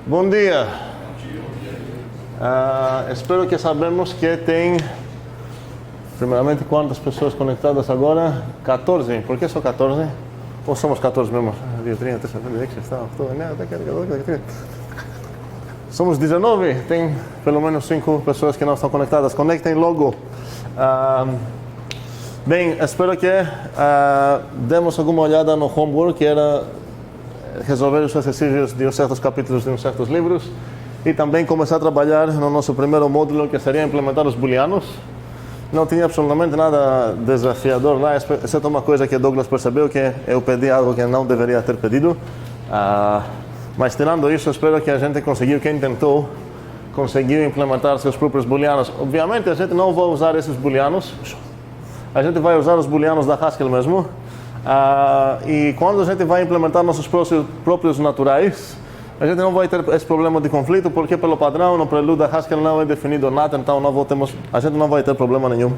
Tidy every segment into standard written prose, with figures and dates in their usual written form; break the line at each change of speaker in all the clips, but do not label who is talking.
Bom dia. Espero que sabemos que tem, primeiramente, quantas pessoas conectadas agora? 14. Por que só 14? Ou somos 14 mesmo? Dia 30, somos 19. Tem pelo menos 5 pessoas que não estão conectadas. Conectem logo. Bem, espero que demos alguma olhada no homework, que era resolver os exercícios de certos capítulos de uns certos livros e também começar a trabalhar no nosso primeiro módulo, que seria implementar os booleanos. Não tinha absolutamente nada desafiador lá, exceto uma coisa que Douglas percebeu, que eu pedi algo que não deveria ter pedido. Mas tirando isso, espero que a gente conseguiu, quem tentou, conseguiu implementar seus próprios booleanos. Obviamente a gente não vai usar esses booleanos, a gente vai usar os booleanos da Haskell mesmo. E quando a gente vai implementar nossos próprios naturais, a gente não vai ter esse problema de conflito, porque pelo padrão, no prelude da Haskell não é definido nada, então a gente não vai ter problema nenhum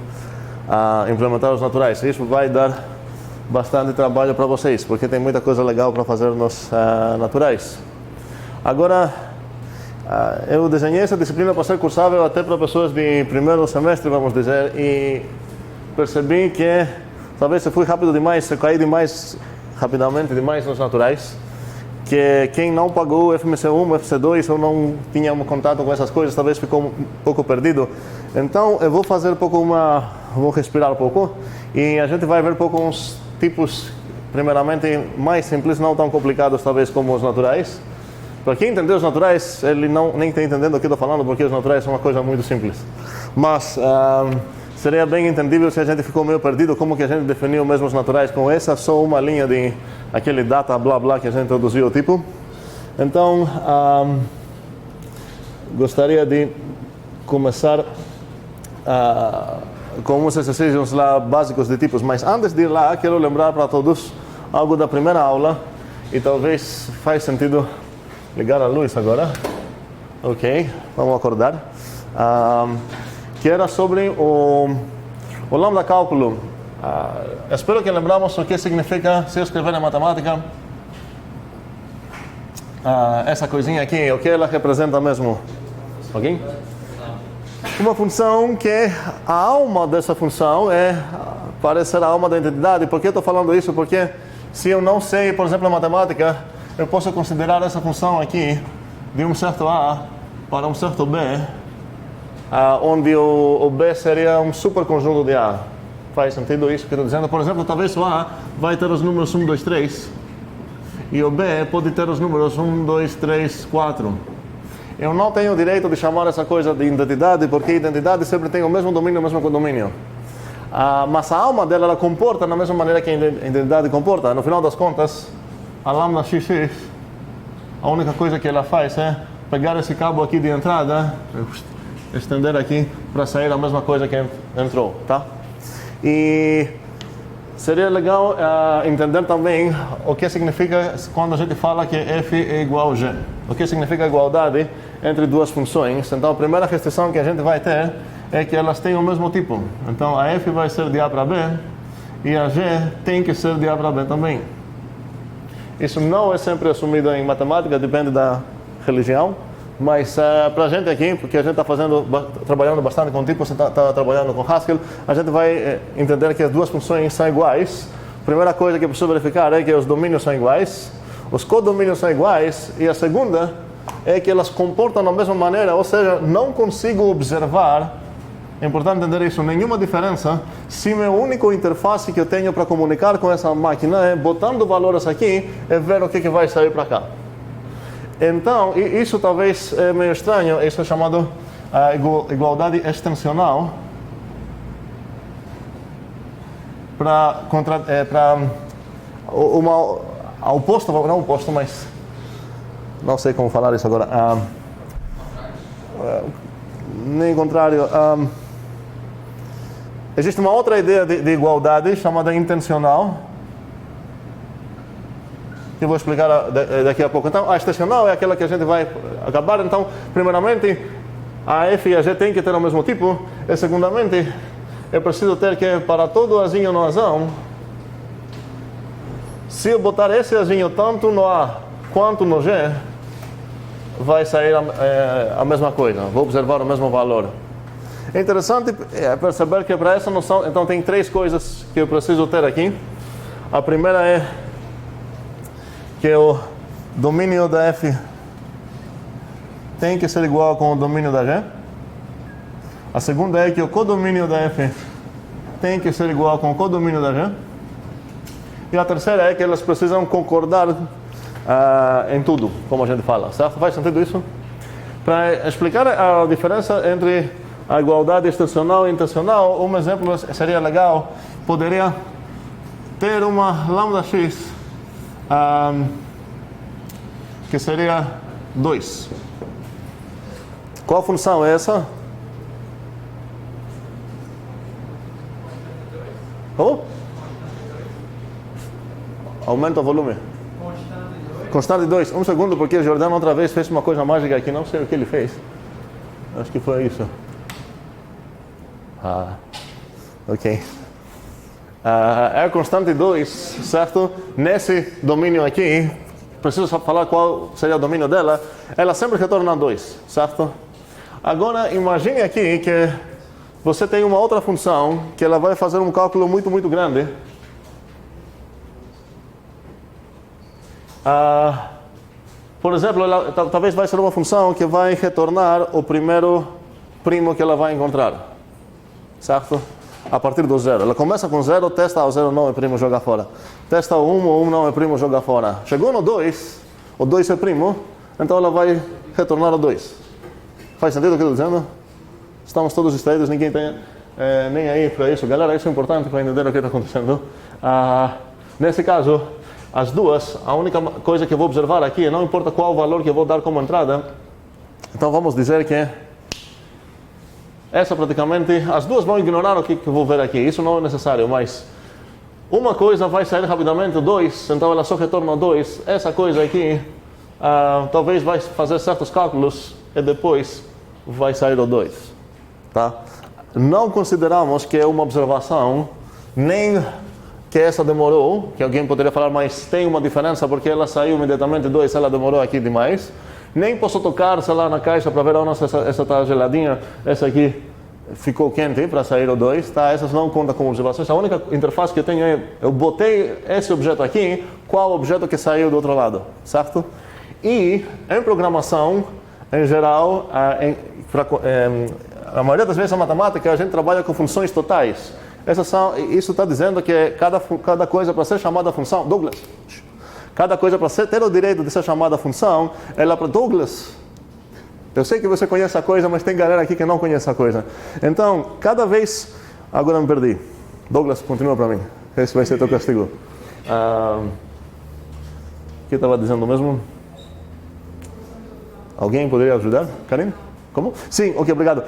a implementar os naturais. Isso vai dar bastante trabalho para vocês, porque tem muita coisa legal para fazer nos naturais. Agora, eu desenhei essa disciplina para ser cursável até para pessoas de primeiro semestre, vamos dizer, e percebi que talvez eu fui rápido demais, eu caí demais, rapidamente demais nos naturais, que quem não pagou o FMC1, o FMC2 ou não tinha contato com essas coisas, talvez ficou um pouco perdido. Então eu vou fazer um pouco vou respirar um pouco e a gente vai ver um pouco uns tipos, primeiramente mais simples, não tão complicados talvez como os naturais. Para quem entender os naturais, ele nem está entendendo o que eu estou falando, porque os naturais são uma coisa muito simples. Mas seria bem entendível se a gente ficou meio perdido, como que a gente definiu mesmo os naturais com essa só uma linha de aquele data blá blá que a gente introduziu o tipo. Então, gostaria de começar com uns exercícios lá básicos de tipos, mas antes de ir lá, quero lembrar para todos algo da primeira aula, e talvez faz sentido ligar a luz agora. Ok, vamos acordar. Que era sobre o lambda cálculo. Espero que lembramos o que significa, se eu escrever em matemática, essa coisinha aqui, o que ela representa mesmo. Ok? Uma função que a alma dessa função parece ser a alma da entidade. Por que eu estou falando isso? Porque se eu não sei, por exemplo, a matemática, eu posso considerar essa função aqui de um certo A para um certo B, onde o B seria um superconjunto de A. Faz sentido isso que eu estou dizendo? Por exemplo, talvez o A vai ter os números 1, 2, 3 e o B pode ter os números 1, 2, 3, 4. Eu não tenho o direito de chamar essa coisa de identidade, porque a identidade sempre tem o mesmo domínio, o mesmo condomínio. Mas a alma dela, ela comporta da mesma maneira que a identidade comporta. No final das contas, a lambda xx, a única coisa que ela faz é pegar esse cabo aqui de entrada, estender aqui para sair a mesma coisa que entrou, tá? E seria legal entender também o que significa quando a gente fala que f é igual a g. O que significa igualdade entre duas funções. Então a primeira restrição que a gente vai ter é que elas têm o mesmo tipo. Então a f vai ser de A para B e a g tem que ser de A para B também. Isso não é sempre assumido em matemática, depende da religião. Mas para a gente aqui, porque a gente está trabalhando bastante com tipos, está trabalhando com Haskell, a gente vai entender que as duas funções são iguais. A primeira coisa que precisa verificar é que os domínios são iguais, os codomínios são iguais, e a segunda é que elas comportam da mesma maneira, ou seja, não consigo observar, é importante entender isso, nenhuma diferença se meu único interface que eu tenho para comunicar com essa máquina é botando valores aqui e ver o que vai sair para cá. Então, isso talvez é meio estranho, isso é chamado igualdade extensional. Oposto, não oposto, mas não sei como falar isso agora. Nem contrário. Existe uma outra ideia de igualdade chamada intencional, que eu vou explicar daqui a pouco. Então, a extensional é aquela que a gente vai acabar. Então, primeiramente, a f e a g têm que ter o mesmo tipo. E, segundamente, é preciso ter que, para todo azinho no azão, se eu botar esse azinho tanto no A quanto no G, vai sair a mesma coisa, vou observar o mesmo valor. É interessante perceber que para essa noção, então tem três coisas que eu preciso ter aqui. A primeira é que o domínio da F tem que ser igual com o domínio da G. A segunda é que o codomínio da F tem que ser igual com o codomínio da G. E a terceira é que elas precisam concordar em tudo, como a gente fala, certo? Faz sentido isso? Para explicar a diferença entre a igualdade extensional e intencional, um exemplo seria legal, poderia ter uma lambda x que seria 2. Qual função é essa? Como? Aumenta o volume. Constante de 2. Um segundo, porque o Jordano outra vez fez uma coisa mágica aqui, não sei o que ele fez. Acho que foi isso. Ok. É constante 2, certo? Nesse domínio aqui, preciso falar qual seria o domínio dela. Ela sempre retorna 2, certo? Agora, imagine aqui que você tem uma outra função que ela vai fazer um cálculo muito, muito grande. Por exemplo, ela talvez vai ser uma função que vai retornar o primeiro primo que ela vai encontrar, certo? A partir do 0. Ela começa com 0, testa o 0 não é primo, joga fora. Testa o 1, o 1 não é primo, joga fora. Chegou no 2, o 2 é primo, então ela vai retornar o 2. Faz sentido o que eu estou dizendo? Estamos todos distraídos, ninguém tem nem aí para isso. Galera, isso é importante para entender o que está acontecendo. Nesse caso, as duas, a única coisa que eu vou observar aqui, não importa qual o valor que eu vou dar como entrada, então vamos dizer que essa praticamente, as duas vão ignorar o que eu vou ver aqui, isso não é necessário, mas uma coisa vai sair rapidamente, 2, então ela só retorna 2, essa coisa aqui, talvez vai fazer certos cálculos e depois vai sair o 2, tá? Não consideramos que é uma observação, nem que essa demorou, que alguém poderia falar, mas tem uma diferença porque ela saiu imediatamente 2, ela demorou aqui demais. Nem posso tocar, sei lá, na caixa para ver, nossa, essa está geladinha, essa aqui ficou quente para sair o 2, tá? Essas não contam como observações. A única interface que eu tenho é, eu botei esse objeto aqui, qual objeto que saiu do outro lado, certo? E em programação, em geral, a maioria das vezes na matemática a gente trabalha com funções totais. Isso está dizendo que cada coisa para ser chamada função, Douglas, cada coisa para ter o direito de ser chamada função, ela para Douglas. Eu sei que você conhece a coisa, mas tem galera aqui que não conhece a coisa. Então, cada vez, agora me perdi. Douglas, continua para mim. Esse vai ser teu castigo. O que eu estava dizendo mesmo? Alguém poderia ajudar? Karim? Como? Sim, ok, obrigado.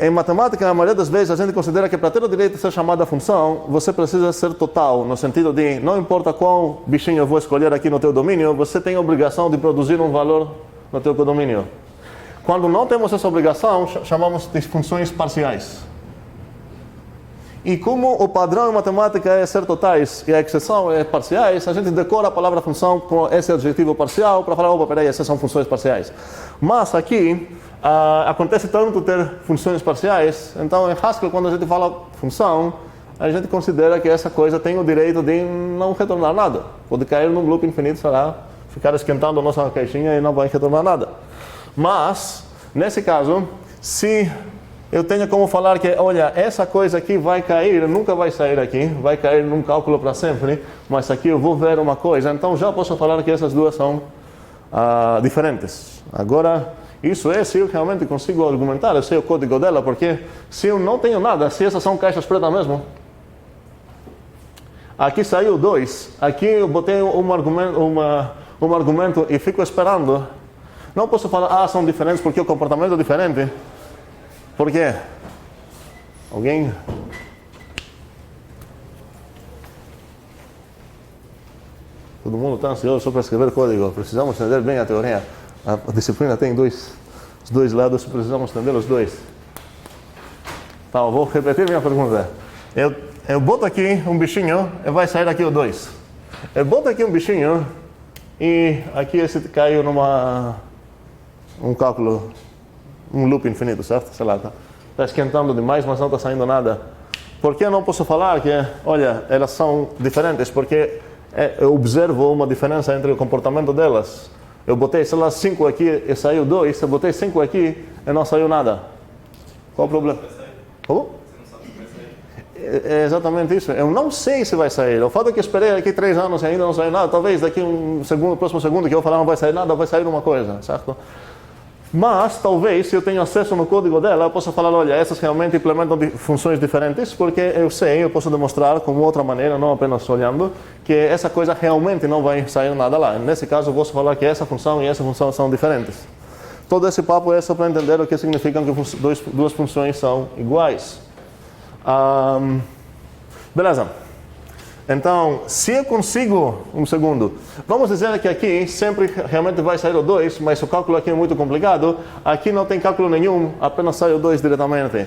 Em matemática, a maioria das vezes, a gente considera que para ter o direito de ser chamada função, você precisa ser total, no sentido de, não importa qual bichinho eu vou escolher aqui no teu domínio, você tem a obrigação de produzir um valor no teu codomínio. Quando não temos essa obrigação, chamamos de funções parciais. E como o padrão em matemática é ser totais e a exceção é parciais, a gente decora a palavra função com esse adjetivo parcial para falar, opa, peraí, essas são funções parciais. Mas aqui, acontece tanto ter funções parciais, então em Haskell, quando a gente fala função, a gente considera que essa coisa tem o direito de não retornar nada. Pode cair num loop infinito, sei lá, ficar esquentando a nossa caixinha e não vai retornar nada. Mas, nesse caso, se eu tenho como falar que, olha, essa coisa aqui vai cair, nunca vai sair aqui, vai cair num cálculo para sempre, mas aqui eu vou ver uma coisa, então já posso falar que essas duas são diferentes. Agora, isso é se eu realmente consigo argumentar, eu sei o código dela, porque se eu não tenho nada, se essas são caixas pretas mesmo, aqui saiu 2, aqui eu botei um argumento e fico esperando, não posso falar, são diferentes porque o comportamento é diferente. Por quê? Alguém? Todo mundo está ansioso só para escrever código. Precisamos entender bem a teoria. A disciplina tem os dois lados, precisamos entender os dois. Tá, eu vou repetir minha pergunta. Eu boto aqui um bichinho e vai sair aqui o 2. Eu boto aqui um bichinho e aqui esse caiu um cálculo, um loop infinito, certo? Sei lá, tá esquentando demais, mas não está saindo nada. Por que eu não posso falar que, olha, elas são diferentes? Porque eu observo uma diferença entre o comportamento delas. Eu botei, sei lá, 5 aqui e saiu 2, eu botei 5 aqui e não saiu nada. Qual o problema? Como? É exatamente isso. Eu não sei se vai sair. O fato é que esperei aqui 3 anos e ainda não saiu nada, talvez daqui próximo segundo que eu falar não vai sair nada, vai sair uma coisa, certo? Mas, talvez, se eu tenho acesso no código dela, eu posso falar, olha, essas realmente implementam funções diferentes, porque eu sei, eu posso demonstrar com outra maneira, não apenas olhando, que essa coisa realmente não vai sair nada lá. Nesse caso, eu posso falar que essa função e essa função são diferentes. Todo esse papo é só para entender o que significa que duas funções são iguais. Beleza. Então, se eu consigo, um segundo, vamos dizer que aqui sempre realmente vai sair o 2, mas o cálculo aqui é muito complicado, aqui não tem cálculo nenhum, apenas sai o 2 diretamente.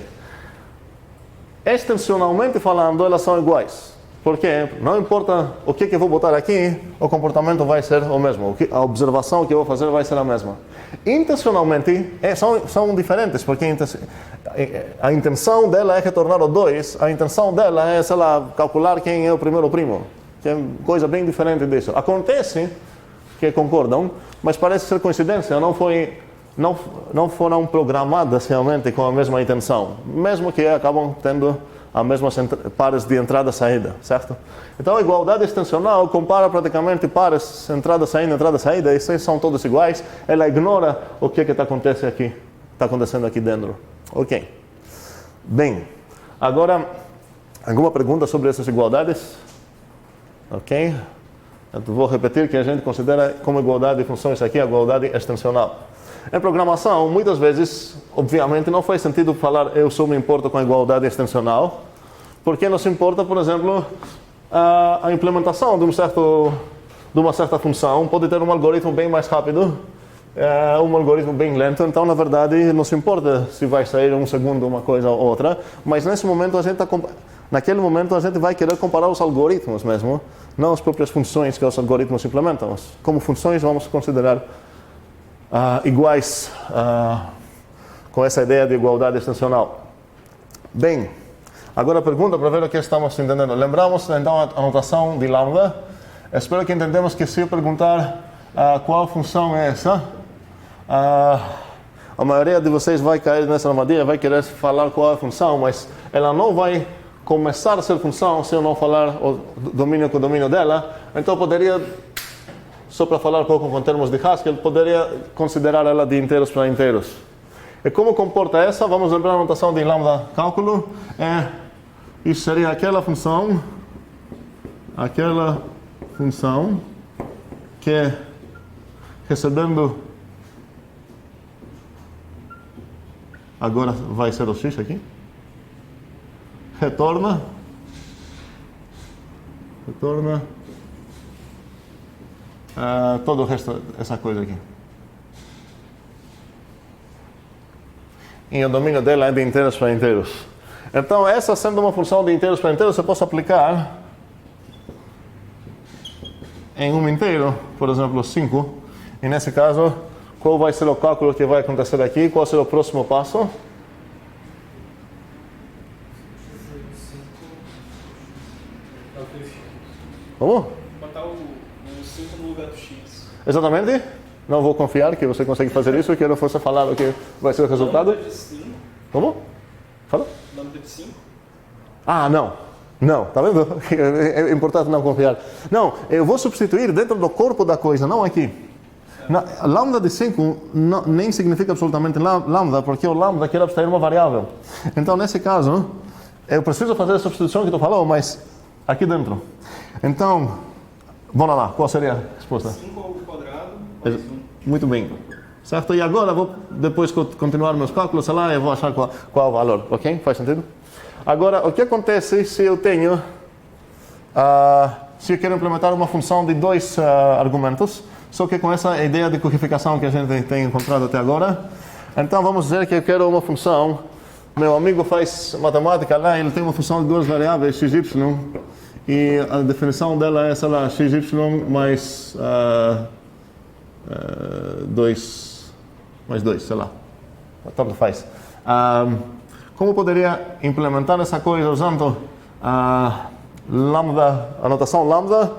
Extensionalmente falando, elas são iguais. Porque não importa o que eu vou botar aqui, o comportamento vai ser o mesmo, a observação que eu vou fazer vai ser a mesma. Intencionalmente, são diferentes, porque a intenção dela é retornar o 2, a intenção dela é, sei lá, calcular quem é o primeiro primo, que é coisa bem diferente disso. Acontece que concordam, mas parece ser coincidência, não foram programadas realmente com a mesma intenção, mesmo que acabam tendo as mesmas pares de entrada e saída, certo? Então a igualdade extensional compara praticamente pares entrada e saída, e esses são todos iguais, ela ignora o que está acontecendo aqui dentro. Ok. Bem, agora, alguma pergunta sobre essas igualdades? Ok. Eu vou repetir que a gente considera como igualdade de funções aqui a igualdade extensional. Em programação, muitas vezes, obviamente, não faz sentido falar eu só me importo com a igualdade extensional, porque nos importa, por exemplo, a implementação de uma certa função pode ter um algoritmo bem mais rápido, um algoritmo bem lento, então, na verdade, não se importa se vai sair um segundo uma coisa ou outra, mas nesse momento naquele momento a gente vai querer comparar os algoritmos mesmo, não as próprias funções que os algoritmos implementam. Como funções, vamos considerar iguais com essa ideia de igualdade extensional. Bem, agora a pergunta para ver o que estamos entendendo. Lembramos então a notação de lambda. Espero que entendamos que se eu perguntar qual função é essa, a maioria de vocês vai cair nessa armadilha, vai querer falar qual é a função, mas ela não vai começar a ser função se eu não falar o domínio com o domínio dela. Então poderia, só para falar um pouco com termos de Haskell, poderia considerar ela de inteiros para inteiros. E como comporta essa? Vamos lembrar a notação de lambda cálculo. Isso seria aquela função que recebendo, agora vai ser o x aqui, retorna todo o resto, essa coisa aqui. E o domínio dela é de inteiros para inteiros. Então, essa sendo uma função de inteiros para inteiros, eu posso aplicar em um inteiro, por exemplo, 5. E nesse caso, qual vai ser o cálculo que vai acontecer aqui? Qual será o próximo passo? Como?
Botar o 5 no lugar do x.
Exatamente. Não vou confiar que você consegue fazer isso, quero você falar o que vai ser o resultado.
Lambda de 5.
Como? Fala.
Lambda de 5.
Não, tá vendo? É importante não confiar. Não, eu vou substituir dentro do corpo da coisa, não aqui. Lambda de 5 nem significa absolutamente lambda, porque o lambda quer abstrair uma variável. Então, nesse caso, eu preciso fazer a substituição que tu falou, mas aqui dentro. Então, vamos lá, qual seria a resposta?
5 ao quadrado mais 1.
Muito bem. Certo? E agora, depois que eu continuar meus cálculos, sei lá, eu vou achar qual é o valor. Ok? Faz sentido? Agora, o que acontece se eu tenho... se eu quero implementar uma função de 2 argumentos, só que com essa ideia de codificação que a gente tem encontrado até agora. Então, vamos dizer que eu quero uma função. Meu amigo faz matemática lá, ele tem uma função de 2 variáveis, x, y, e a definição dela é, sei lá, x, y mais 2 mais 2, sei lá. Tanto faz. Como poderia implementar essa coisa usando lambda, a notação lambda,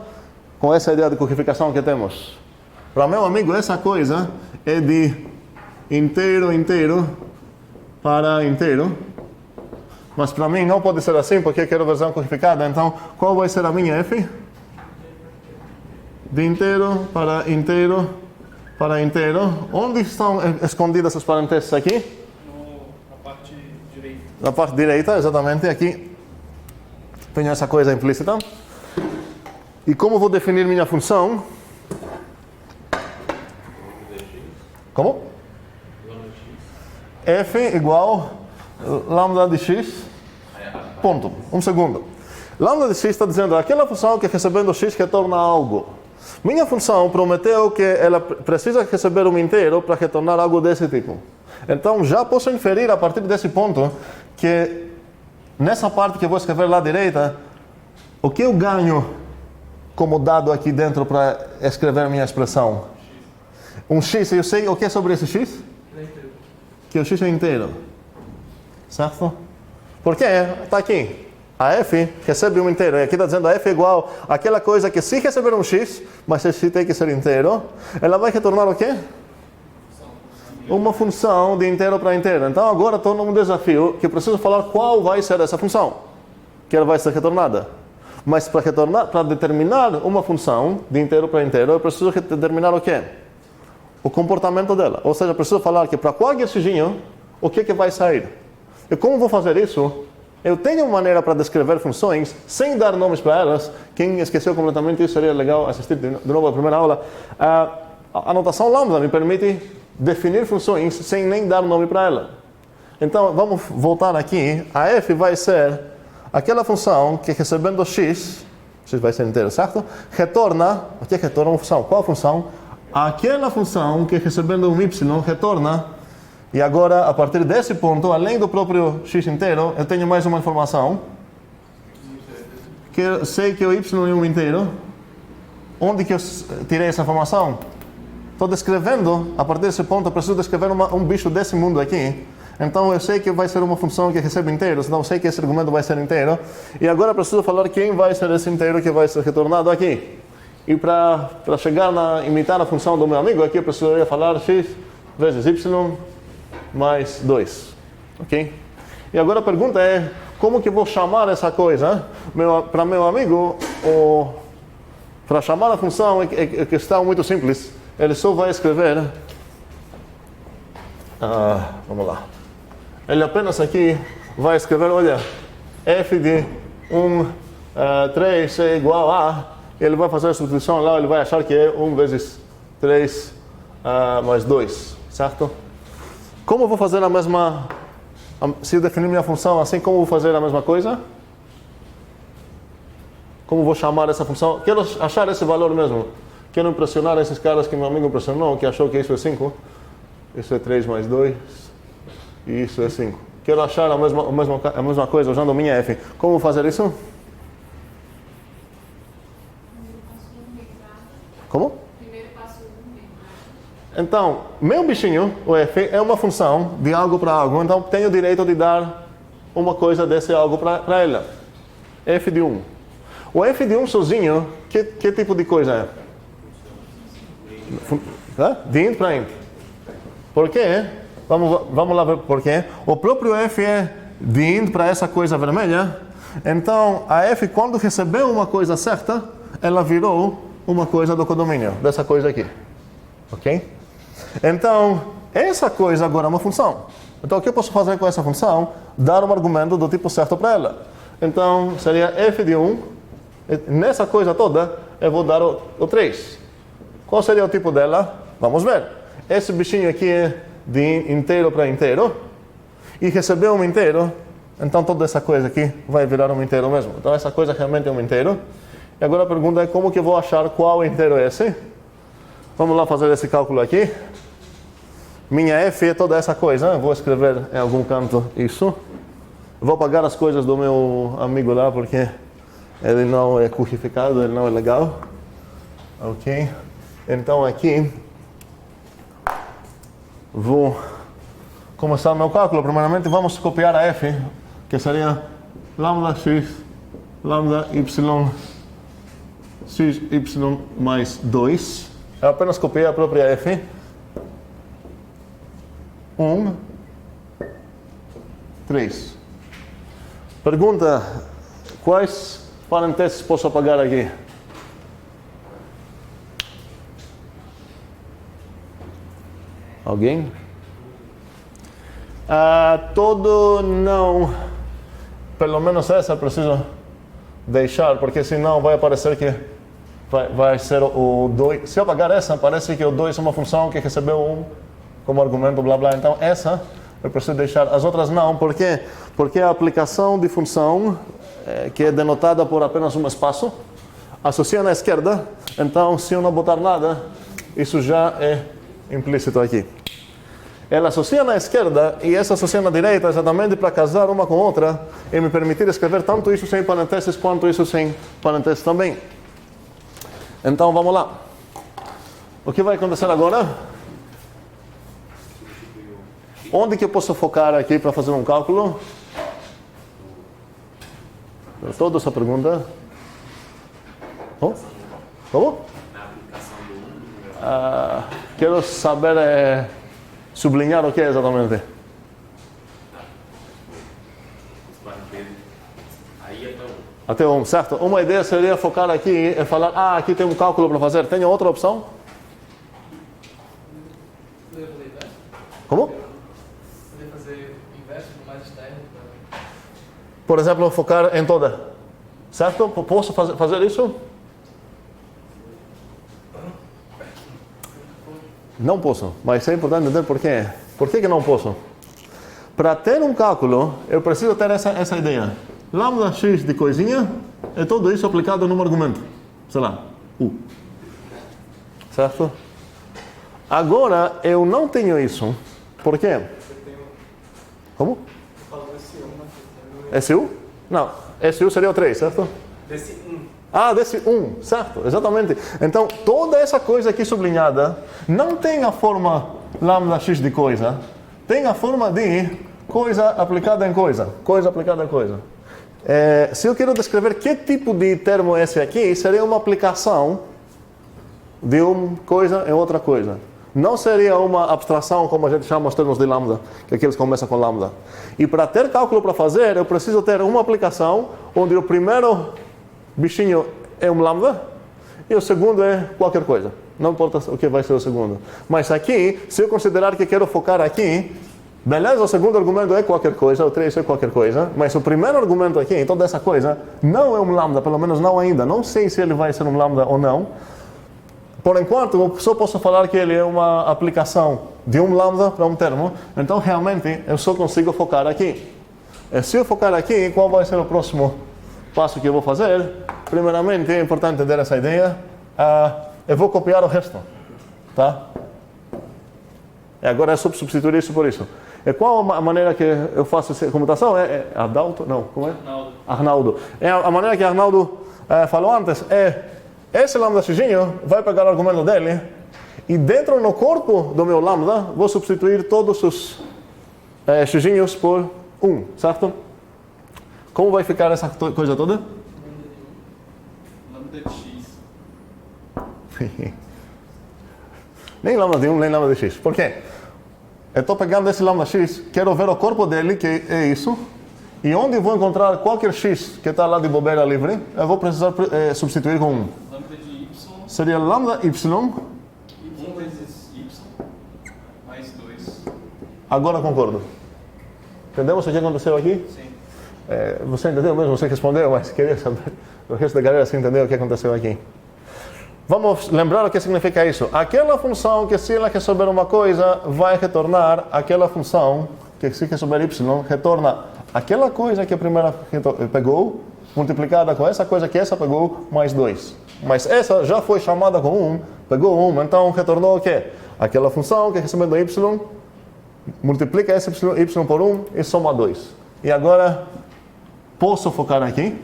com essa ideia de codificação que temos? Para meu amigo, essa coisa é de inteiro para inteiro. Mas para mim não pode ser assim, porque eu quero versão codificada. Então, qual vai ser a minha f? De inteiro para inteiro. Onde estão escondidas as parênteses aqui?
Na parte direita.
Na parte direita, exatamente. Aqui tenho essa coisa implícita. E como vou definir minha função? Como? F igual lambda de x, ponto. Um segundo. Lambda de x está dizendo aquela função que recebendo x retorna algo. Minha função prometeu que ela precisa receber um inteiro para retornar algo desse tipo. Então já posso inferir a partir desse ponto que nessa parte que eu vou escrever lá à direita, o que eu ganho como dado aqui dentro para escrever minha expressão? Um x, eu sei o que é sobre esse x? Que o x é inteiro. Certo? Porque está aqui. A f recebe um inteiro. E aqui está dizendo a f é igual àquela coisa que se receber um x, mas esse tem que ser inteiro, ela vai retornar o quê? Uma função de inteiro para inteiro. Então agora torna um desafio que eu preciso falar qual vai ser essa função que ela vai ser retornada. Mas para determinar uma função de inteiro para inteiro, eu preciso determinar o quê? O comportamento dela. Ou seja, eu preciso falar que para qualquer xzinho, o que vai sair. E como vou fazer isso? Eu tenho uma maneira para descrever funções sem dar nomes para elas. Quem esqueceu completamente isso, seria legal assistir de novo a primeira aula. A notação lambda me permite definir funções sem nem dar nome para ela. Então, vamos voltar aqui. A f vai ser aquela função que recebendo x vai ser inteiro, certo? Retorna, o que retorna uma função? Qual função? Aquela função que recebendo um y retorna. E agora, a partir desse ponto, além do próprio x inteiro, eu tenho mais uma informação. Que eu sei que o y é um inteiro. Onde que eu tirei essa informação? Estou descrevendo, a partir desse ponto, eu preciso descrever um bicho desse mundo aqui. Então eu sei que vai ser uma função que recebe inteiros, então eu sei que esse argumento vai ser inteiro. E agora eu preciso falar quem vai ser esse inteiro que vai ser retornado aqui. E para chegar a imitar a função do meu amigo aqui, eu precisaria falar x vezes y mais 2. Ok? E agora a pergunta é, como que eu vou chamar essa coisa? Para meu amigo, para chamar a função é questão muito simples. Ele só vai escrever... vamos lá. Ele apenas aqui vai escrever, olha, f de 3 é igual a... Ele vai fazer a substituição lá, ele vai achar que é 1 vezes 3 mais 2, certo? Como eu vou fazer a mesma... Se eu definir minha função assim, como eu vou fazer a mesma coisa? Como eu vou chamar essa função? Quero achar esse valor mesmo. Quero impressionar esses caras que meu amigo impressionou, que achou que isso é 5. Isso é 3 mais 2. E isso é 5. Quero achar a mesma coisa usando minha f. Como vou fazer isso? Como?
Primeiro passo 1.
Então, meu bichinho, o f, é uma função de algo para algo. Então, tenho o direito de dar uma coisa desse algo para ela. F de 1. O f de 1 sozinho, que tipo de coisa é? De int para int. Por quê? Vamos lá ver por quê. O próprio f é de int para essa coisa vermelha. Então, a f, quando recebeu uma coisa certa, ela virou uma coisa do codomínio, dessa coisa aqui. Ok? Então, essa coisa agora é uma função. Então, o que eu posso fazer com essa função? Dar um argumento do tipo certo para ela. Então, seria f de 1. Nessa coisa toda, eu vou dar o 3. Qual seria o tipo dela? Vamos ver. Esse bichinho aqui é de inteiro para inteiro. E recebeu um inteiro. Então, toda essa coisa aqui vai virar um inteiro mesmo. Então, essa coisa realmente é um inteiro. E agora a pergunta é como que eu vou achar qual inteiro é esse? Vamos lá fazer esse cálculo aqui. Minha f é toda essa coisa. Eu vou escrever em algum canto isso. Vou apagar as coisas do meu amigo lá porque ele não é codificado, ele não é legal. Ok? Então aqui Vou começar o meu cálculo. Primeiramente vamos copiar a f, que seria lambda x, lambda y, xy mais 2. Eu apenas copiei a própria f. 1, 3. Pergunta, quais parênteses posso apagar aqui? Alguém? Todo não. Pelo menos essa eu preciso deixar, porque senão vai aparecer que vai ser o 2. Se eu apagar essa, parece que o 2 é uma função que recebeu 1 como argumento, blá blá. Então essa eu preciso deixar. As outras não. Por quê? Porque a aplicação de função, que é denotada por apenas um espaço, associa na esquerda. Então, se eu não botar nada, isso já é implícito aqui. Ela associa na esquerda e essa associa na direita exatamente para casar uma com outra e me permitir escrever tanto isso sem parênteses quanto isso sem parênteses também. Então, vamos lá. O que vai acontecer agora? Onde que eu posso focar aqui para fazer um cálculo? Toda essa pergunta. Oh? Como? Quero saber sublinhar o que é exatamente. Até 1, certo? Uma ideia seria focar aqui e falar, aqui tem um cálculo para fazer. Tem outra opção? Como?
Poder fazer o inverso do mais externo.
Por exemplo, focar em toda. Certo? Posso fazer isso? Não posso, mas é importante entender por quê. Por que não posso? Para ter um cálculo, eu preciso ter essa ideia. Lambda x de coisinha é tudo isso aplicado num argumento. Sei lá, u. Certo? Agora, eu não tenho isso. Por quê? Como? SU? Não, SU seria o 3, certo?
Desse 1.
Desse 1, certo, exatamente. Então, toda essa coisa aqui sublinhada não tem a forma lambda x de coisa, tem a forma de coisa aplicada em coisa, coisa aplicada em coisa. Se eu quero descrever que tipo de termo é esse aqui, seria uma aplicação de uma coisa em outra coisa. Não seria uma abstração, como a gente chama os termos de lambda, que aqui eles começam com lambda. E para ter cálculo para fazer, eu preciso ter uma aplicação onde o primeiro bichinho é um lambda e o segundo é qualquer coisa. Não importa o que vai ser o segundo. Mas aqui, se eu considerar que quero focar aqui, beleza, o segundo argumento é qualquer coisa, o 3 é qualquer coisa, mas o primeiro argumento aqui, toda essa coisa, não é um lambda, pelo menos não ainda. Não sei se ele vai ser um lambda ou não. Por enquanto, eu só posso falar que ele é uma aplicação de um lambda para um termo. Então, realmente, eu só consigo focar aqui. E se eu focar aqui, qual vai ser o próximo passo que eu vou fazer? Primeiramente, é importante entender essa ideia. Eu vou copiar o resto. Tá? E agora é só substituir isso por isso. E qual a maneira que eu faço essa computação? Adalto? Não, como é? Arnaldo. A maneira que Arnaldo falou antes esse lambda xzinho vai pegar o argumento dele e dentro no corpo do meu lambda vou substituir todos os xzinhos por 1, certo? Como vai ficar essa coisa toda?
Lambda de x.
Nem lambda de 1, nem lambda de x. Por quê? Eu estou pegando esse lambda x, quero ver o corpo dele, que é isso, e onde eu vou encontrar qualquer x que está lá de bobeira livre, eu vou precisar substituir com 1.
Lambda de y.
Seria lambda y.
1 vezes y mais 2.
Agora concordo. Entendemos o que aconteceu aqui?
Sim.
Você entendeu mesmo? Você respondeu, mas queria saber o resto da galera se entendeu o que aconteceu aqui. Vamos lembrar o que significa isso. Aquela função que, se ela receber uma coisa, vai retornar aquela função que, se receber y, retorna aquela coisa que a primeira pegou, multiplicada com essa coisa que essa pegou, mais 2. Mas essa já foi chamada com 1, pegou 1, então retornou o quê? Aquela função que, recebendo y, multiplica esse y por 1 e soma 2. E agora, posso focar aqui?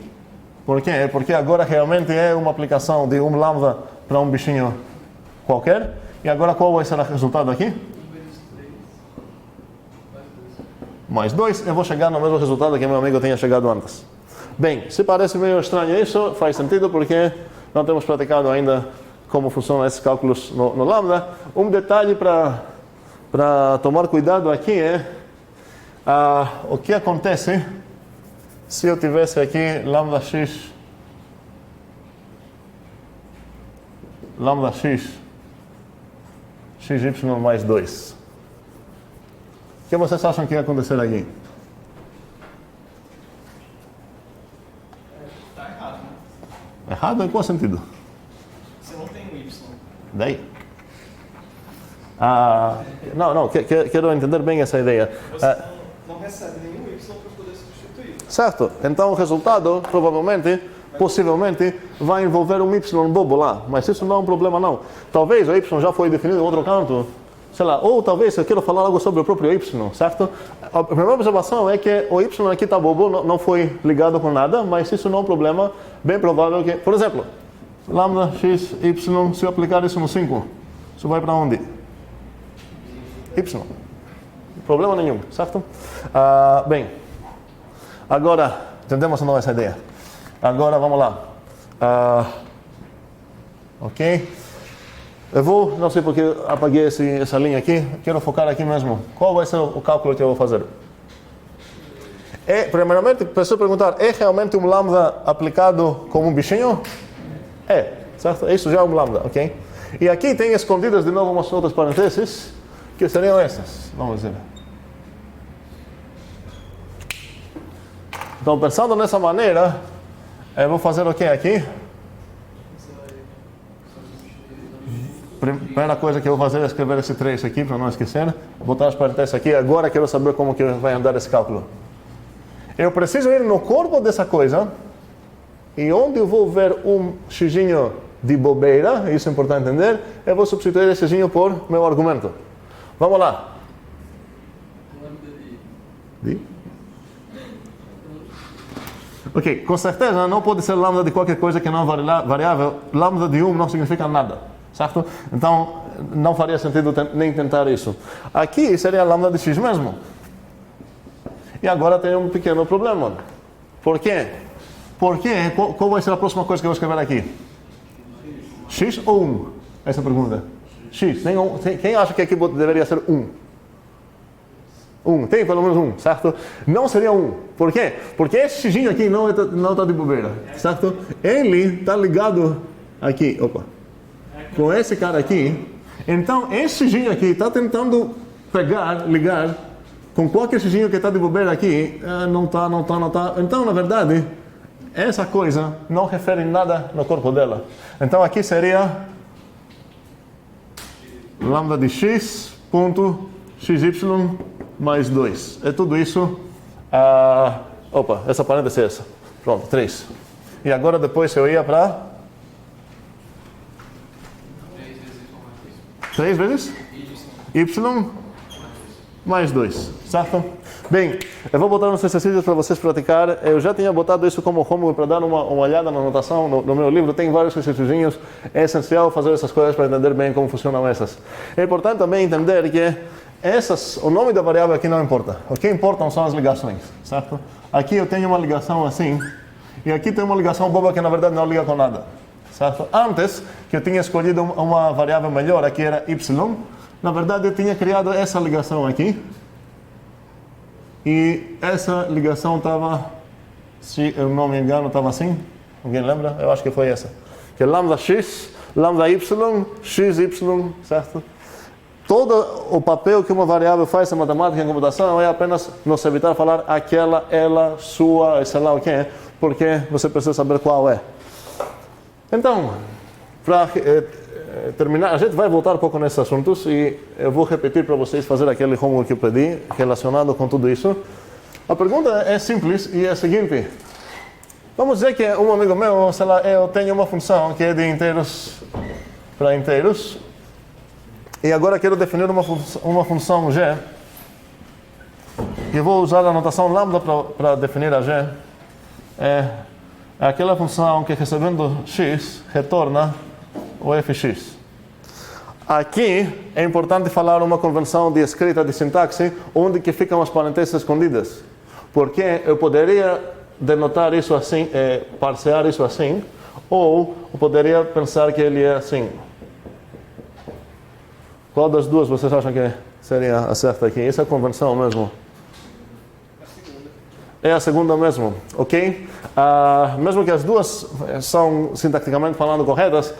Por quê? Porque agora realmente é uma aplicação de um lambda para um bichinho qualquer. E agora qual vai ser o resultado aqui?
1 vezes 3.
mais 2, eu vou chegar no mesmo resultado que meu amigo tinha chegado antes. Bem, se parece meio estranho isso, faz sentido porque não temos praticado ainda como funcionam esses cálculos no lambda. Um detalhe para tomar cuidado aqui é o que acontece se eu tivesse aqui lambda x xy mais 2. O que vocês acham que ia acontecer aqui?
Tá errado, né?
Errado em qual sentido?
Você não tem um Y.
Daí? Não, quero entender bem essa ideia.
Você não recebe nenhum Y para poder substituir.
Certo, então o resultado possivelmente vai envolver um Y bobo lá, mas isso não é um problema não. Talvez o Y já foi definido em outro canto, sei lá, ou talvez eu quero falar algo sobre o próprio Y, certo? A primeira observação é que o Y aqui está bobo, não foi ligado com nada, mas isso não é um problema, bem provável que, por exemplo, lambda x, Y, se eu aplicar isso no 5, isso vai para onde? Y. Problema nenhum, certo? Bem, agora, entendemos ou não essa ideia? Agora vamos lá. Ok? Eu vou, não sei porque apaguei essa linha aqui, quero focar aqui mesmo. Qual vai ser o cálculo que eu vou fazer? Primeiramente, preciso perguntar, é realmente um lambda aplicado como um bichinho? É, certo? Isso já é um lambda, ok? E aqui tem escondidas de novo umas outras parênteses, que seriam essas, vamos dizer. Então, pensando nessa maneira, eu vou fazer o que aqui? Primeira coisa que eu vou fazer é escrever esse 3 aqui, para não esquecer. Botar as parênteses aqui. Agora quero saber como que vai andar esse cálculo. Eu preciso ir no corpo dessa coisa, e onde eu vou ver um xzinho de bobeira, isso é importante entender, eu vou substituir esse xzinho por meu argumento. Vamos lá. Ok, com certeza não pode ser lambda de qualquer coisa que não é variável. Lambda de 1 não significa nada, certo? Então não faria sentido nem tentar isso. Aqui seria lambda de x mesmo. E agora tem um pequeno problema. Por quê? Porque qual vai ser a próxima coisa que eu vou escrever aqui? X ou 1? Essa é a pergunta. X. Quem acha que aqui deveria ser 1? 1. Tem pelo menos 1, certo? Não seria 1. Por quê? Porque esse xzinho aqui não está de bobeira, certo? Ele está ligado aqui, com esse cara aqui. Então, esse xzinho aqui está tentando ligar com qualquer xzinho que está de bobeira aqui. Não está. Então, na verdade, essa coisa não refere nada no corpo dela. Então, aqui seria lambda de x ponto xy mais 2. É tudo isso. Essa parêntese é essa. Pronto, 3. E agora depois eu ia para 3 vezes y mais 2, certo? Bem, eu vou botar uns exercícios para vocês praticar. Eu já tinha botado isso como homework para dar uma olhada na anotação no meu livro. Tem vários exercícios. É essencial fazer essas coisas para entender bem como funcionam essas. É importante também entender que o nome da variável aqui não importa. O que importam são as ligações, certo? Aqui eu tenho uma ligação assim, e aqui tem uma ligação boba que na verdade não liga com nada, certo? Antes, que eu tinha escolhido uma variável melhor, aqui era y, na verdade eu tinha criado essa ligação aqui, e essa ligação estava, se eu não me engano, estava assim. Alguém lembra? Eu acho que foi essa. Que é lambda x, lambda y, xy, certo? Todo o papel que uma variável faz em matemática e em computação é apenas nos evitar falar aquela, ela, sua, sei lá o que é, porque você precisa saber qual é. Então, para terminar, a gente vai voltar um pouco nesses assuntos e eu vou repetir para vocês fazer aquele homework que eu pedi relacionado com tudo isso. A pergunta é simples e é a seguinte. Vamos dizer que um amigo meu, sei lá, eu tenho uma função que é de inteiros para inteiros. E agora quero definir uma função g. E vou usar a notação lambda para definir a g. É aquela função que recebendo x retorna o fx. aqui é importante falar uma convenção de escrita de sintaxe, onde que ficam as parênteses escondidas. Porque eu poderia denotar isso assim, parsear isso assim, ou eu poderia pensar que ele é assim. Qual das duas vocês acham que seria a certa aqui? Essa é a convenção mesmo. É a segunda mesmo, ok? Mesmo que as duas são sintaticamente falando corretas,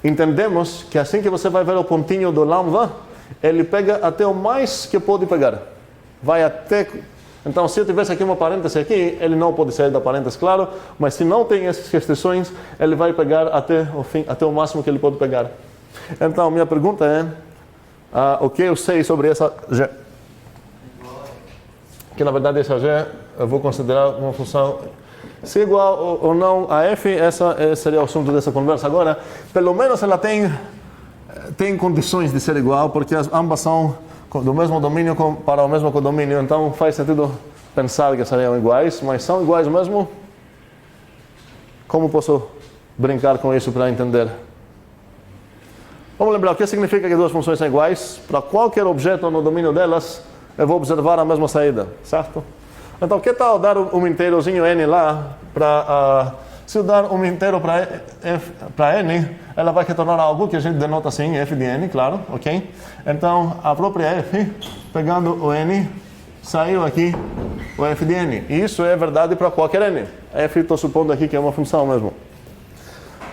entendemos que assim que você vai ver o pontinho do lambda, ele pega até o mais que pode pegar. Vai até... Então, se eu tivesse aqui uma parêntese aqui, ele não pode sair da parêntese, claro, mas se não tem essas restrições, ele vai pegar até o fim, até o máximo que ele pode pegar. Então, minha pergunta é, o que eu sei sobre essa G? Que na verdade essa G eu vou considerar uma função, se igual ou não a f, esse seria o assunto dessa conversa. Agora, pelo menos ela tem condições de ser igual, porque ambas são do mesmo domínio para o mesmo codomínio, então faz sentido pensar que seriam iguais, mas são iguais mesmo? Como posso brincar com isso para entender? Vamos lembrar o que significa que duas funções são iguais. Para qualquer objeto no domínio delas, eu vou observar a mesma saída, certo? Então, que tal dar um inteirozinho n lá para... se eu dar um inteiro para n, ela vai retornar algo que a gente denota assim, f de n, claro, ok? Então, a própria f, pegando o n, saiu aqui o f de n. E isso é verdade para qualquer n. F, estou supondo aqui que é uma função mesmo.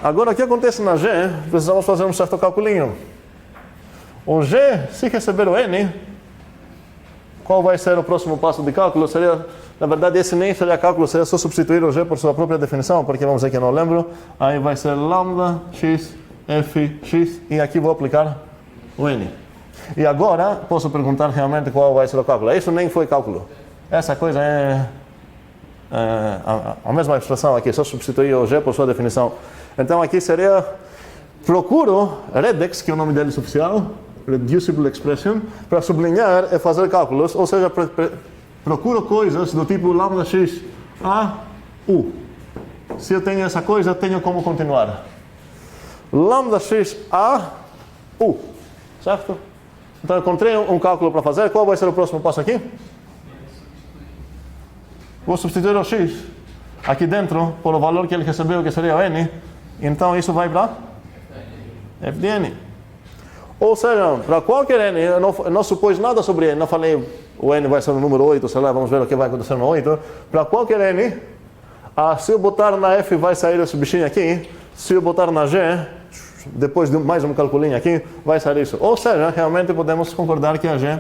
Agora, o que acontece na g? Precisamos fazer um certo calculinho. O g, se receber o n, qual vai ser o próximo passo de cálculo? Seria, na verdade, esse nem seria cálculo, seria só substituir o g por sua própria definição, porque vamos dizer que eu não lembro. Aí vai ser lambda x, f, x, e aqui vou aplicar o n. E agora, posso perguntar realmente qual vai ser o cálculo. Isso nem foi cálculo. Essa coisa é a mesma expressão aqui, só substituir o g por sua definição. Então aqui seria, procuro redex, que é o nome dele oficial, reducible expression, para sublinhar e fazer cálculos, ou seja, procuro coisas do tipo lambda x a u. Se eu tenho essa coisa, tenho como continuar. Lambda x a u, certo? Então eu encontrei um cálculo para fazer. Qual vai ser o próximo passo aqui? Vou substituir o x aqui dentro por o valor que ele recebeu, que seria o n. Então isso vai para f de n. Ou seja, para qualquer n, eu não supus nada sobre n, não falei o n vai ser o número 8, sei lá, vamos ver o que vai acontecer no 8. Para qualquer n, se eu botar na f vai sair esse bichinho aqui, se eu botar na g, depois de mais um calculinho aqui, vai sair isso. Ou seja, realmente podemos concordar que a g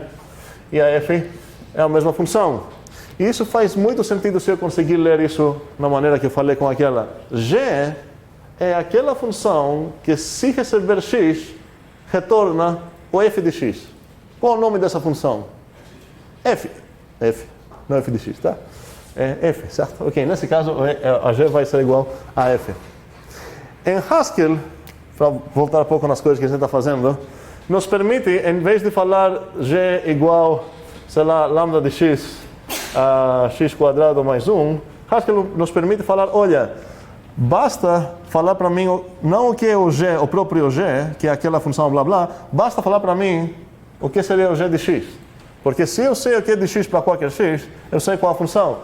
e a f é a mesma função. E isso faz muito sentido se eu conseguir ler isso na maneira que eu falei com aquela. G é aquela função que, se receber x, retorna o f de x. Qual é o nome dessa função? F, não f de x, tá? É f, certo? Ok, nesse caso a g vai ser igual a f. Em Haskell, para voltar um pouco nas coisas que a gente está fazendo, nos permite, em vez de falar g igual, sei lá, lambda de x a x quadrado mais 1, Haskell nos permite falar, olha, basta falar para mim, não o que é o g, o próprio g, que é aquela função blá blá, basta falar para mim o que seria o g de x. Porque se eu sei o que é de x para qualquer x, eu sei qual a função.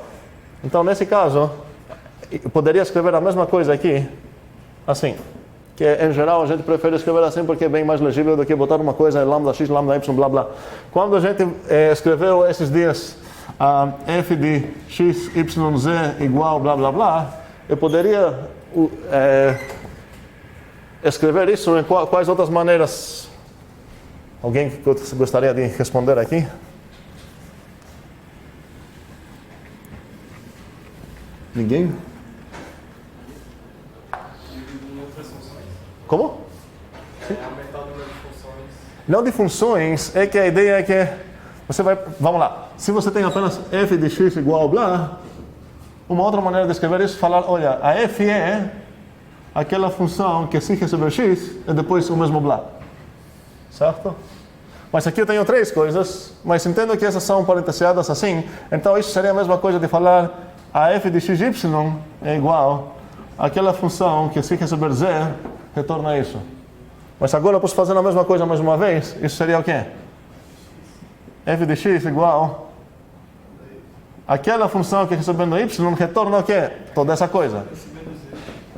Então, nesse caso, eu poderia escrever a mesma coisa aqui, assim. Que em geral a gente prefere escrever assim porque é bem mais legível do que botar uma coisa lambda x, lambda y, blá blá. Quando a gente escreveu esses dias f de x, y, z igual blá blá blá, eu poderia escrever isso em quais outras maneiras? Alguém que gostaria de responder aqui? Ninguém? Como?
Aumentar o número de funções.
Não de funções, é que a ideia é que você vai... Vamos lá. Se você tem apenas f de x igual a blá, uma outra maneira de escrever isso é falar, olha, a f é aquela função que, se receber x, é depois o mesmo blá. Certo? Mas aqui eu tenho três coisas, mas entendo que essas são parentesiadas assim, então isso seria a mesma coisa de falar a f de xy é igual àquela função que, se receber z, retorna isso. Mas agora eu posso fazer a mesma coisa mais uma vez. Isso seria o quê? F de x igual aquela função que recebendo y retorna o quê? Toda essa coisa.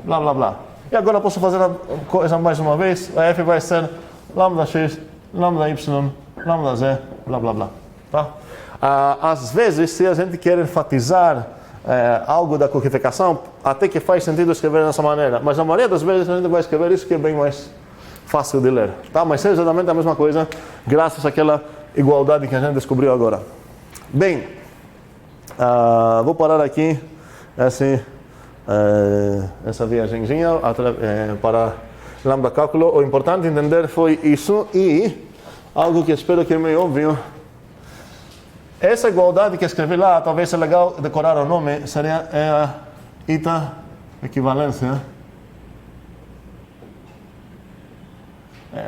Blá, blá, blá. E agora eu posso fazer a coisa mais uma vez. A f vai ser lambda x, lambda y, lambda z, blá, blá, blá. Tá? Às vezes, se a gente quer enfatizar algo da codificação, até que faz sentido escrever dessa maneira. Mas a maioria das vezes a gente vai escrever isso que é bem mais fácil de ler. Tá? Mas é exatamente a mesma coisa, graças àquela igualdade que a gente descobriu agora. Bem, vou parar aqui essa viagemzinha para lambda cálculo. O importante entender foi isso e algo que espero que é meio óbvio. Essa igualdade que escrevi lá, talvez é legal decorar o nome, seria a eta equivalência.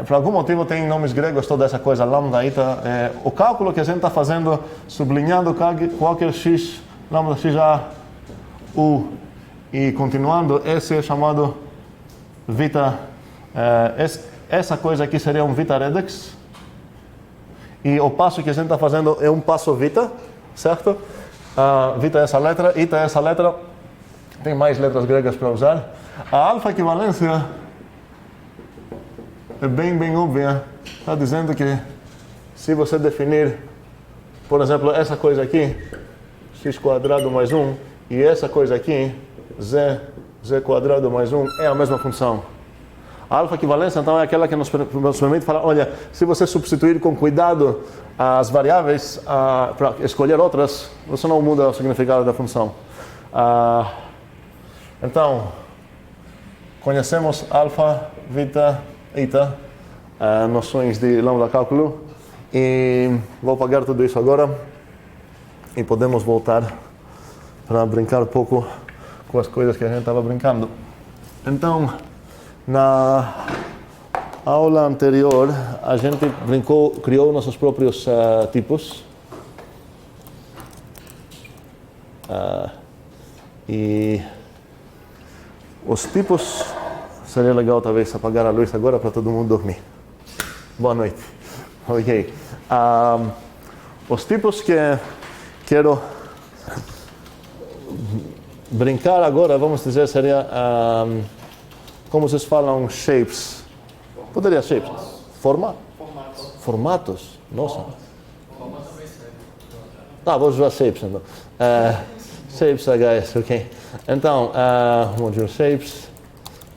Por algum motivo tem nomes gregos toda essa coisa, lambda, eta. O cálculo que a gente está fazendo, sublinhando qualquer x, lambda x a u, e continuando, esse é chamado vita. Essa coisa aqui seria um vita redex. E o passo que a gente está fazendo é um passo vita, certo? Vita é essa letra, eta é essa letra. Tem mais letras gregas para usar. A alfa equivalência é bem óbvia. Está dizendo que se você definir, por exemplo, essa coisa aqui, x quadrado mais 1, e essa coisa aqui, z quadrado mais 1, é a mesma função. A alfa equivalência, então, é aquela que nos permite falar, olha, se você substituir com cuidado as variáveis para escolher outras, você não muda o significado da função. Então, conhecemos alfa, vita, eta, noções de lambda cálculo, e vou apagar tudo isso agora e podemos voltar para brincar um pouco com as coisas que a gente estava brincando. Então, na aula anterior, a gente criou nossos próprios tipos. E os tipos, seria legal talvez apagar a luz agora para todo mundo dormir. Boa noite. Ok. Os tipos que quero brincar agora, vamos dizer, seria como vocês falam shapes? Poderia shapes? Formatos? Nossa. Tá, vou usar shapes então. Shapes, guys, ok. Então, module shapes,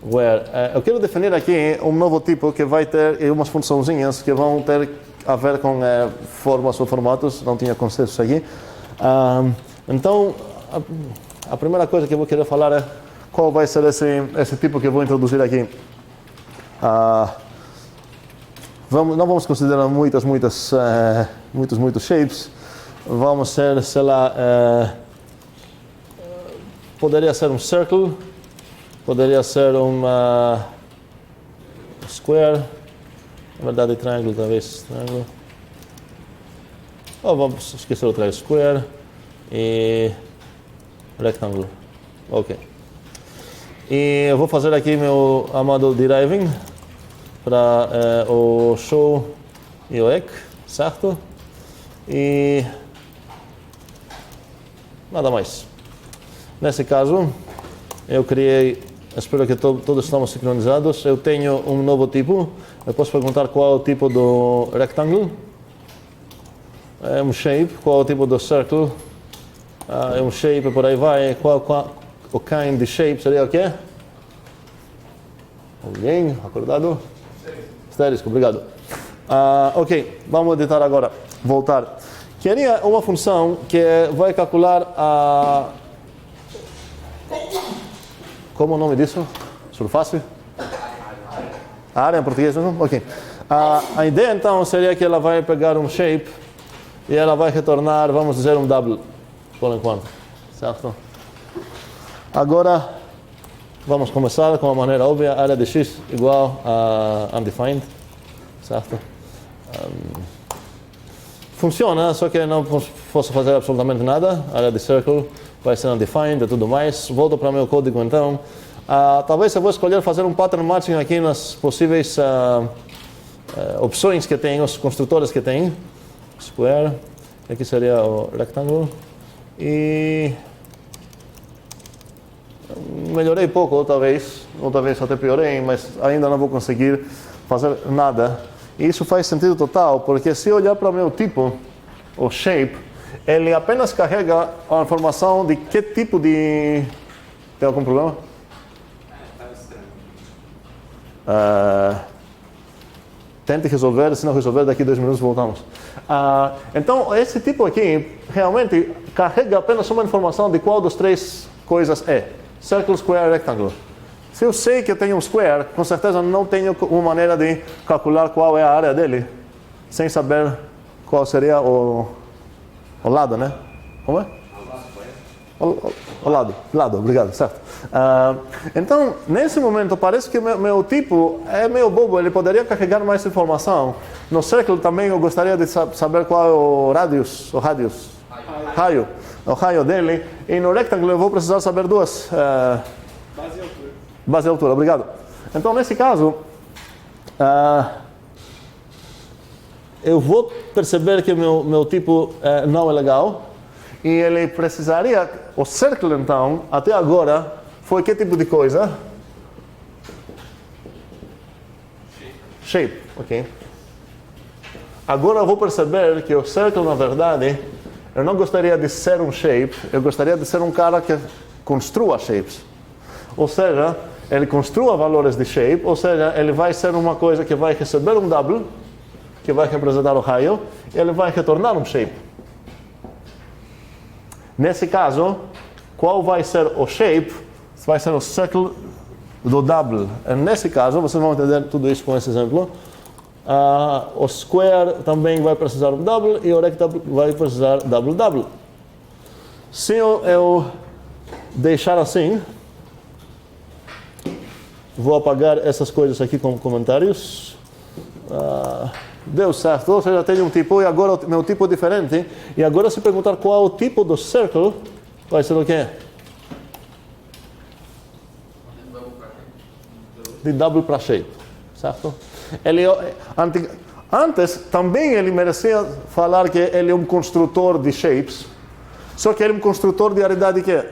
where. Eu quero definir aqui um novo tipo que vai ter umas funçãozinhas que vão ter a ver com formas ou formatos. Não tinha conceitos aqui. Então, a primeira coisa que eu vou querer falar é qual vai ser esse tipo que eu vou introduzir aqui. Não vamos considerar muitos shapes. Vamos ser, sei lá, poderia ser um circle, poderia ser um square, na verdade triangle talvez, triangle. Ou vamos esquecer o triangle, square e rectangle. Ok. E eu vou fazer aqui meu amado deriving para o show e o ec, certo? E nada mais. Nesse caso, eu criei, espero que todos estamos sincronizados. Eu tenho um novo tipo. Eu posso perguntar qual é o tipo do rectangle. É um shape. Qual é o tipo do circle? É um shape, por aí vai. Qual o kind de shape seria o quê? Alguém acordado? Asterisco, obrigado. Ok, vamos editar agora. Voltar. Queria uma função que vai calcular a... Como é o nome disso? Surface? A área em português, não? Ok. A ideia então seria que ela vai pegar um shape e ela vai retornar, vamos dizer, um double, por enquanto. Certo? Agora, vamos começar com a maneira óbvia, área de x igual a undefined, certo? Funciona, só que não posso fazer absolutamente nada. A área de circle vai ser undefined e tudo mais. Volto para meu código então. Talvez eu vou escolher fazer um pattern matching aqui nas possíveis opções que tem, os construtores que tem. Square, aqui seria o rectangle. E melhorei pouco, ou talvez até piorei, mas ainda não vou conseguir fazer nada. E isso faz sentido total, porque se olhar para o meu tipo, o shape, ele apenas carrega a informação de que tipo de... Tem algum problema? Tente resolver, se não resolver, daqui 2 minutos voltamos. Então, esse tipo aqui realmente carrega apenas uma informação de qual das 3 coisas é. Circle, square, rectangle. Se eu sei que eu tenho um square, com certeza não tenho uma maneira de calcular qual é a área dele, sem saber qual seria o lado, né? Como é? O lado, obrigado, certo. Então, nesse momento, parece que meu tipo é meio bobo, ele poderia carregar mais informação. No circle também eu gostaria de saber qual é o raio dele. E no rectangle eu vou precisar saber 2. Base e altura, obrigado. Então, nesse caso, eu vou perceber que meu tipo não é legal. E ele precisaria, o circle então, até agora, foi que tipo de coisa? Shape, ok. Agora eu vou perceber que o circle, na verdade, eu não gostaria de ser um shape, eu gostaria de ser um cara que construa shapes. Ou seja, ele construa valores de shape, ou seja, ele vai ser uma coisa que vai receber um double, que vai representar o raio, e ele vai retornar um shape. Nesse caso, qual vai ser o shape? Vai ser o circle do double. E nesse caso, vocês vão entender tudo isso com esse exemplo. O square também vai precisar de double e o rectangle vai precisar double. Se eu deixar assim, vou apagar essas coisas aqui com comentários. Deu certo, ou seja, tenho um tipo e agora o meu tipo é diferente. E agora se perguntar qual é o tipo do circle, vai ser o quê? De double para shape, certo? Antes também ele merecia falar que ele é um construtor de shapes, só que ele é um construtor de aridade que é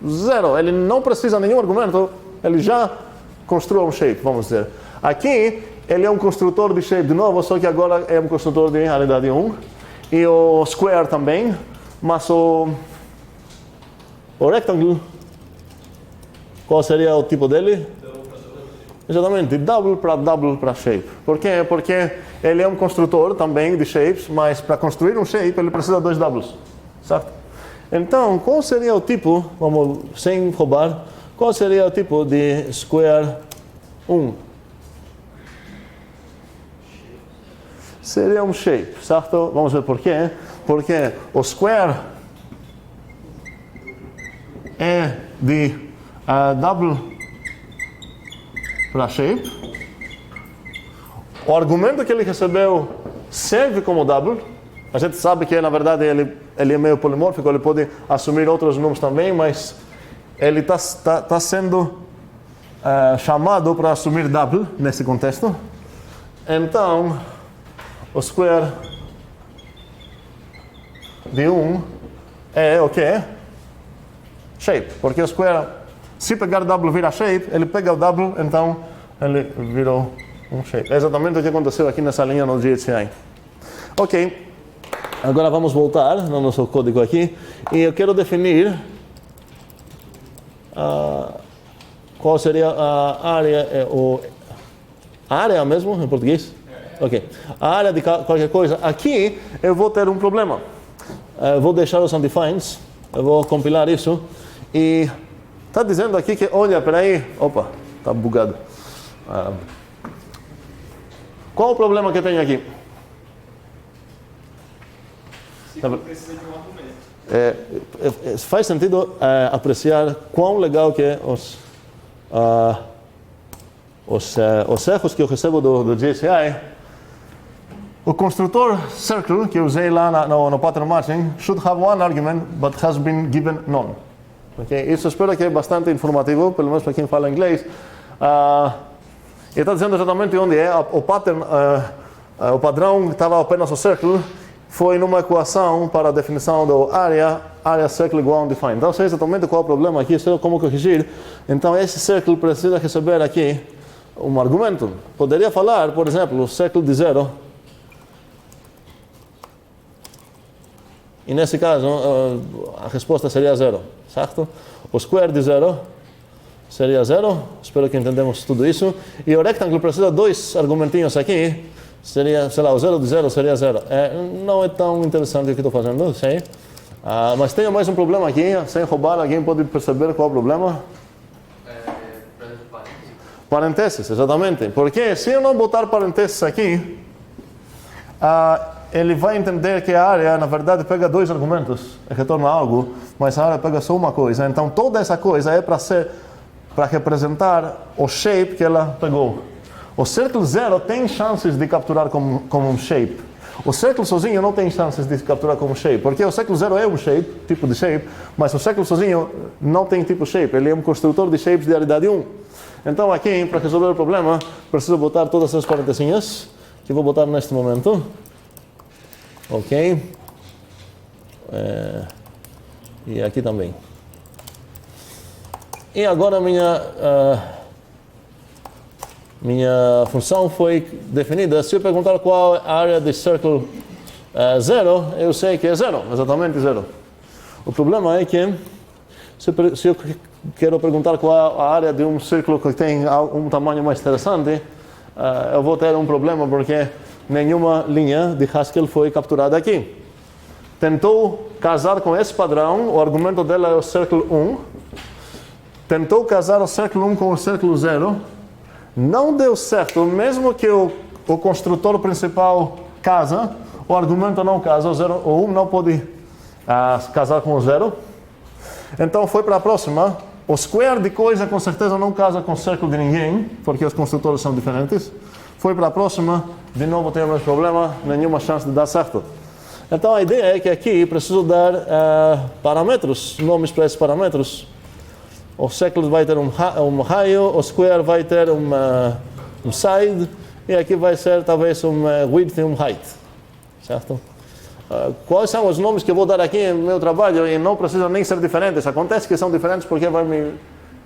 0. Ele não precisa de nenhum argumento, ele já construiu um shape, vamos dizer. Aqui ele é um construtor de shape de novo, só que agora é um construtor de aridade 1. E o square também, mas o rectangle, qual seria o tipo dele? Exatamente, double para shape. Por quê? Porque ele é um construtor também de shapes, mas para construir um shape ele precisa de 2 doubles, certo? Então, qual seria o tipo, vamos, sem roubar, qual seria o tipo de square 1? Seria um shape, certo? Vamos ver por quê. Porque o square é de double para shape. O argumento que ele recebeu serve como double. A gente sabe que, na verdade, ele é meio polimórfico, ele pode assumir outros números também, mas ele está sendo chamado para assumir double nesse contexto. Então, o square de 1 é o quê? Shape. Porque o square, se pegar double vira shape, ele pega o double, então ele virou um shape. É exatamente o que aconteceu aqui nessa linha no GHCI. Ok. Agora vamos voltar no nosso código aqui. E eu quero definir qual seria a área, a área mesmo, em português? Ok. A área de qualquer coisa. Aqui eu vou ter um problema. Eu vou deixar os undefines. Eu vou compilar isso. E está dizendo aqui que, olha, peraí. Opa, está bugado. Qual o problema que eu tenho aqui?
Precisa de um argumento.
Faz sentido apreciar quão legal que é os erros que eu recebo do GHCI. O construtor circle que eu usei lá no pattern matching should have one argument but has been given none. Okay? Isso espero que é bastante informativo, pelo menos para quem fala inglês. Ele está dizendo exatamente onde é. O padrão estava apenas o círculo, foi numa equação para a definição do área círculo igual a undefined. Então, sei exatamente qual é o problema aqui, sei como corrigir. Então, esse círculo precisa receber aqui um argumento. Poderia falar, por exemplo, o círculo de 0. E nesse caso, a resposta seria 0, certo? O square de 0 seria 0. Espero que entendemos tudo isso. E o rectângulo precisa de dois argumentinhos aqui. Seria, sei lá, o 0 de 0 seria 0. Não é tão interessante o que estou fazendo, sei. Mas tenho mais um problema aqui. Sem roubar, alguém pode perceber qual é o problema? Parênteses, exatamente. Porque se eu não botar parênteses aqui, ele vai entender que a área, na verdade, pega dois argumentos e retorna algo, mas a área pega só uma coisa. Então, toda essa coisa é para representar o shape que ela pegou. O círculo 0 tem chances de capturar como um shape. O círculo sozinho não tem chances de capturar como shape, porque o círculo 0 é um shape, tipo de shape, mas o círculo sozinho não tem tipo shape, ele é um construtor de shapes de aridade 1. Então aqui, para resolver o problema, preciso botar todas essas parentesinhas, que vou botar neste momento. Ok. E aqui também. E agora minha função foi definida. Se eu perguntar qual é a área de círculo 0, eu sei que é 0, exatamente 0. O problema é que, se eu quero perguntar qual é a área de um círculo que tem um tamanho mais interessante, eu vou ter um problema, porque nenhuma linha de Haskell foi capturada aqui. Tentou casar com esse padrão, o argumento dela é o círculo 1. Tentou casar o círculo 1 com o círculo 0. Não deu certo, mesmo que o construtor principal casa, o argumento não casa, o 1 não pode casar com o 0. Então foi para a próxima. O square de coisa com certeza não casa com o círculo de ninguém, porque os construtores são diferentes. Foi para a próxima, de novo tem o mesmo problema, nenhuma chance de dar certo. Então a ideia é que aqui preciso dar parâmetros, nomes para esses parâmetros. O círculo vai ter um raio, o square vai ter um side, e aqui vai ser talvez um width e um height, certo? Quais são os nomes que eu vou dar aqui no meu trabalho? E não precisam nem ser diferentes. Acontece que são diferentes porque vai me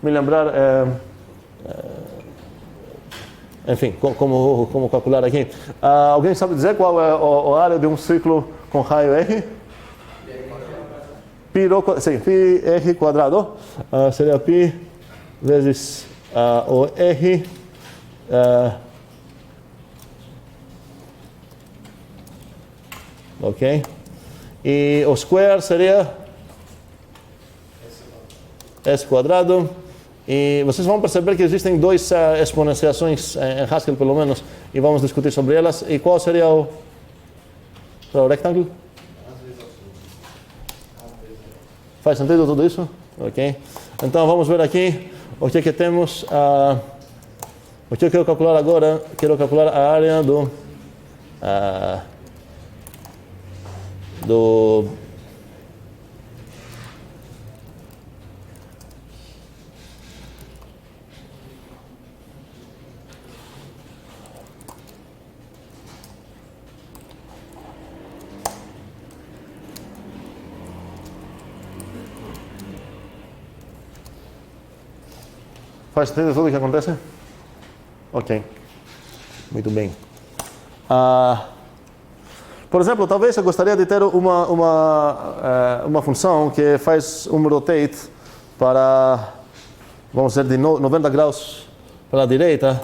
lembrar, enfim, como calcular aqui. Alguém sabe dizer qual é a área de um círculo com raio R? Pi r quadrado, seria pi vezes o r ok? E o square seria s quadrado. E vocês vão perceber que existem duas exponenciações em Haskell, pelo menos, e vamos discutir sobre elas. E qual seria o rectângulo? Faz sentido tudo isso? Ok. Então vamos ver aqui o que temos. O que eu quero calcular agora? Quero calcular a área do Faz sentido tudo o que acontece? Ok. Muito bem. Por exemplo, talvez eu gostaria de ter uma função que faz um rotate para, vamos dizer, de 90 graus para a direita.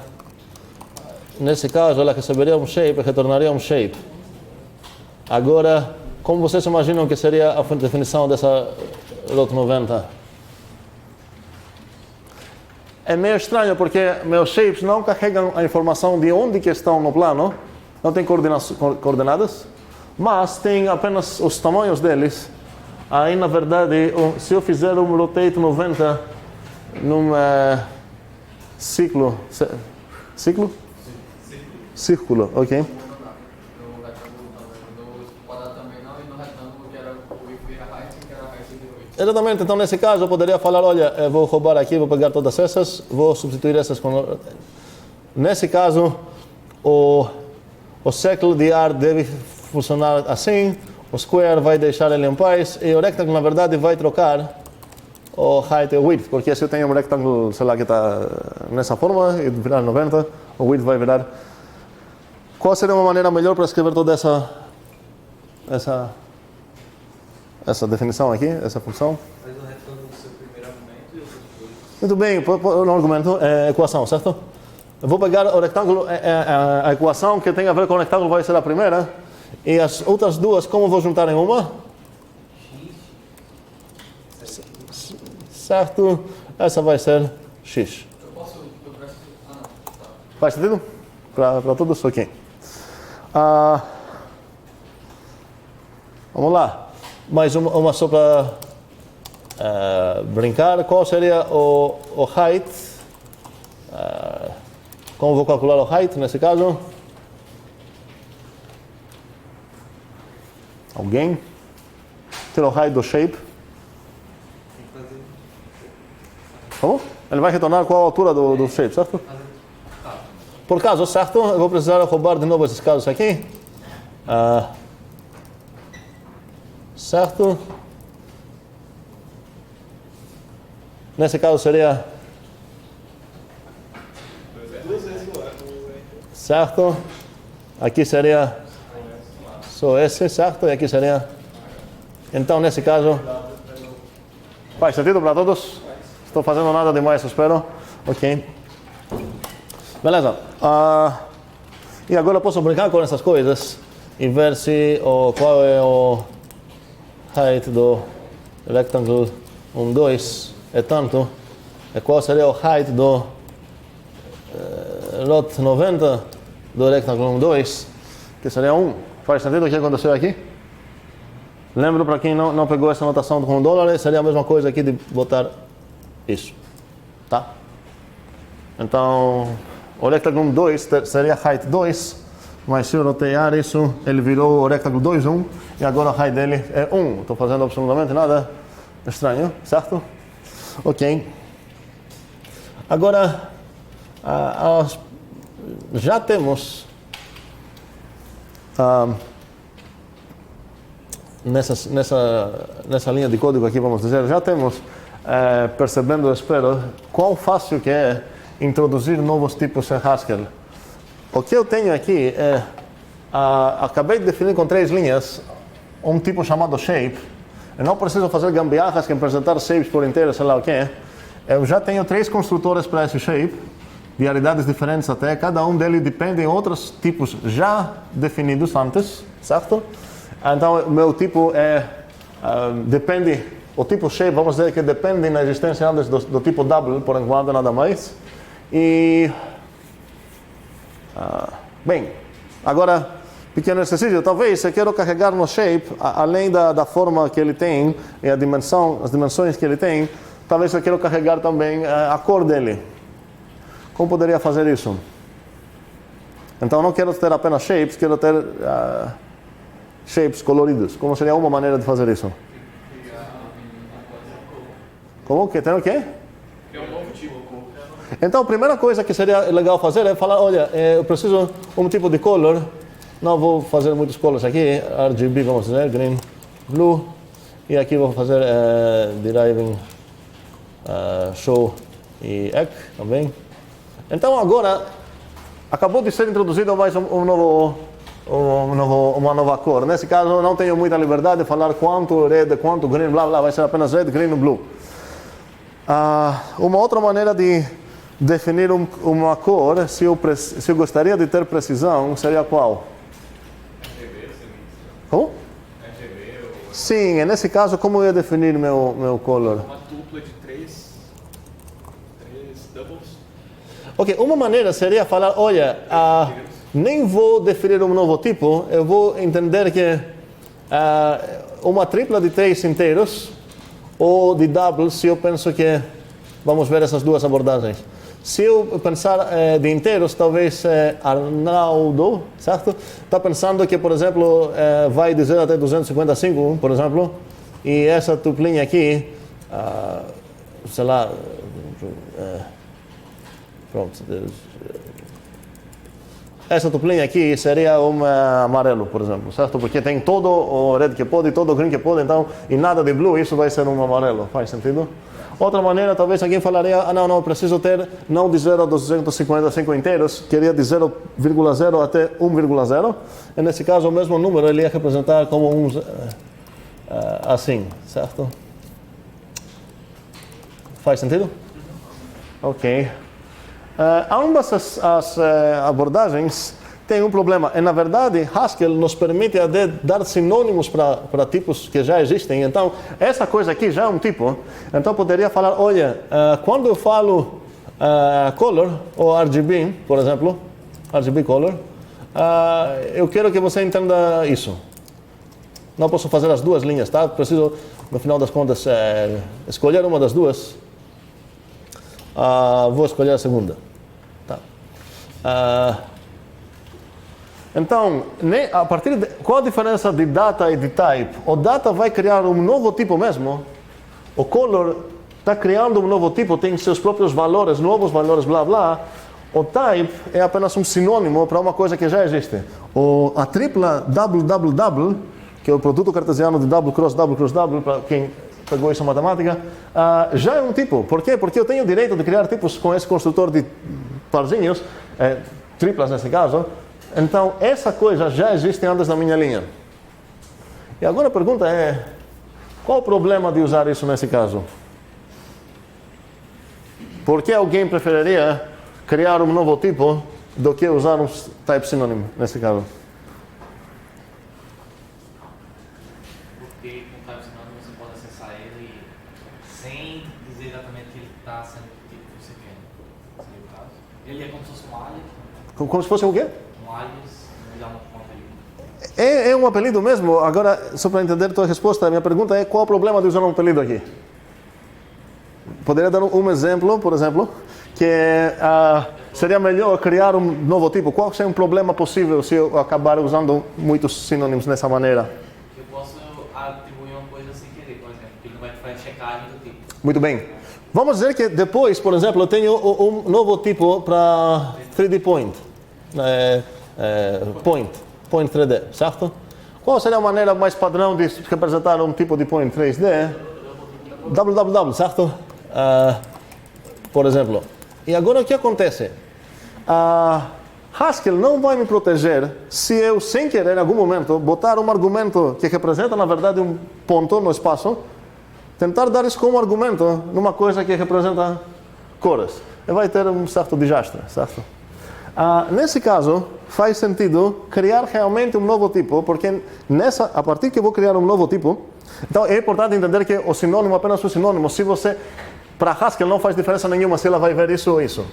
Nesse caso, ela receberia um shape e retornaria um shape. Agora, como vocês imaginam que seria a definição dessa rot 90? É meio estranho porque meus shapes não carregam a informação de onde que estão no plano, não tem coordenadas, mas tem apenas os tamanhos deles. Aí, na verdade, se eu fizer um rotate 90 num círculo, ok?
No quadrado também não, e no retângulo que era o width era height, que era height de 8.
Exatamente, então nesse caso eu poderia falar, olha, eu vou roubar aqui, vou pegar todas essas, vou substituir essas com... Nesse caso, o ciclo de ar deve funcionar assim, o square vai deixar ele em paz, e o rectangle, na verdade, vai trocar o height e o width, porque se eu tenho um rectangle, sei lá, que está nessa forma, e virar 90, o width vai virar... Qual seria uma maneira melhor para escrever toda essa definição aqui, essa função?
Faz um retângulo do seu primeiro argumento e outros dois.
Muito bem, no argumento é equação, certo? Eu vou pegar o retângulo, a equação que tem a ver com o retângulo vai ser a primeira, e as outras duas, como vou juntar em uma? Certo, essa vai ser x. Faz sentido? Para tudo isso aqui. Vamos lá. Mais uma só para brincar. Qual seria o height? Como vou calcular o height nesse caso? Alguém? Tira o height do shape. Como? Ele vai retornar qual a altura do shape, certo? Por caso, certo? Eu vou precisar roubar de novo esses casos aqui. Certo? Nesse caso seria... Certo? Aqui seria só esse, certo? E aqui seria... Então, nesse caso... Faz sentido para todos? Estou fazendo nada demais, espero. Ok. Beleza. E agora eu posso brincar com essas coisas e ver se qual é o height do rectangle 1, 2 é tanto. E qual seria o height do lot 90 do rectangle 1, 2, que seria 1. Faz sentido o que aconteceu aqui? Lembro para quem não pegou essa notação com dólares, seria a mesma coisa aqui de botar isso, tá? Então, o rectângulo 2 seria height 2, mas se eu rotear isso, ele virou o rectângulo 2, 1, e agora o height dele é 1. Estou fazendo absolutamente nada estranho, certo? Ok. Agora, já temos nessa linha de código aqui, vamos dizer, já temos percebendo, eu espero, quão fácil que é introduzir novos tipos em Haskell. O que eu tenho aqui é, acabei de definir com 3 linhas um tipo chamado shape. Eu não preciso fazer gambiarras que apresentar shapes por inteiro, sei lá o que. Eu já tenho 3 construtores para esse shape, de variedades diferentes até. Cada um deles depende de outros tipos já definidos antes, certo? Então, o meu tipo depende, o tipo shape, vamos dizer que depende da existência antes do tipo double, por enquanto, nada mais. E, bem, agora, pequeno exercício, talvez se eu quero carregar no shape, além da forma que ele tem e as dimensões que ele tem, talvez eu quero carregar também a cor dele. Como poderia fazer isso? Então, não quero ter apenas shapes, quero ter shapes coloridos. Como seria uma maneira de fazer isso? Como? Que tem o quê?
É um novo tipo.
Então, a primeira coisa que seria legal fazer é falar, olha, eu preciso de um tipo de color. Não vou fazer muitos colors aqui. RGB, vamos dizer, green, blue. E aqui vou fazer deriving, show e egg também. Então, agora, acabou de ser introduzido mais uma nova cor. Nesse caso, eu não tenho muita liberdade de falar quanto red, quanto green, blá, blá. Vai ser apenas red, green e blue. Uma outra maneira de definir uma cor, se eu gostaria de ter precisão, seria qual?
RGB,
Como?
RGB ou...
Sim, nesse caso, como eu ia definir meu color?
Uma dupla de 3 doubles.
Ok, uma maneira seria falar, olha, nem vou definir um novo tipo, eu vou entender que uma tripla de 3 inteiros, ou de double, se eu penso que... Vamos ver essas duas abordagens. Se eu pensar de inteiros, talvez Arnaldo, certo? Está pensando que, por exemplo, vai de 0 até 255, por exemplo, e essa tuplinha aqui, sei lá, pronto, essa tuplinha aqui seria um amarelo, por exemplo, certo? Porque tem todo o red que pode e todo o green que pode, então, e nada de blue, isso vai ser um amarelo. Faz sentido? Outra maneira, talvez alguém falaria, não, preciso ter não de 0 a 255 inteiros, queria de 0,0 até 1,0. E nesse caso, o mesmo número ele ia representar como assim, certo? Faz sentido? Ok. Ambas as abordagens têm um problema. E, na verdade, Haskell nos permite dar sinônimos para tipos que já existem. Então, essa coisa aqui já é um tipo. Então, poderia falar, olha, quando eu falo color, ou RGB, por exemplo, RGB color, eu quero que você entenda isso. Não posso fazer as duas linhas, tá? Preciso, no final das contas, escolher uma das duas. Vou escolher a segunda. Tá. Então, a partir de, qual a diferença de data e de type? O data vai criar um novo tipo mesmo. O color está criando um novo tipo, tem seus próprios valores, novos valores, blá blá. O type é apenas um sinônimo para uma coisa que já existe. A tripla double double double, que é o produto cartesiano de double cross double, para quem pegou isso em matemática, já é um tipo. Por quê? Porque eu tenho o direito de criar tipos com esse construtor de parzinhos, triplas nesse caso. Então, essa coisa já existe antes na minha linha. E agora a pergunta é, qual o problema de usar isso nesse caso? Por que alguém preferiria criar um novo tipo do que usar um type sinônimo nesse caso?
Porque com o type sinônimo você pode acessar ele sem dizer exatamente que ele está sendo o tipo que você quer. Seria o caso. Ele é como se fosse um alias.
Como se fosse o quê?
Um alias, não dá um apelido.
É um apelido mesmo. Agora, só para entender a tua resposta, a minha pergunta é, qual o problema de usar um apelido aqui? Poderia dar um exemplo, por exemplo, que seria melhor criar um novo tipo. Qual seria um problema possível se eu acabar usando muitos sinônimos dessa maneira?
Eu posso atribuir uma coisa sem querer, por exemplo, que ele não vai fazer checagem do tipo.
Muito bem. Vamos dizer que depois, por exemplo, eu tenho um novo tipo para 3D Point. Point 3D, certo? Qual seria a maneira mais padrão de representar um tipo de Point 3D? www, certo? Por exemplo. E agora o que acontece? Haskell não vai me proteger se eu, sem querer, em algum momento, botar um argumento que representa, na verdade, um ponto no espaço, tentar dar isso como argumento numa coisa que representa cores. E vai ter um certo desastre, certo? Nesse caso, faz sentido criar realmente um novo tipo, porque a partir que eu vou criar um novo tipo, então é importante entender que o sinônimo é apenas um sinônimo. Se você, para Haskell não faz diferença nenhuma se ela vai ver isso ou isso.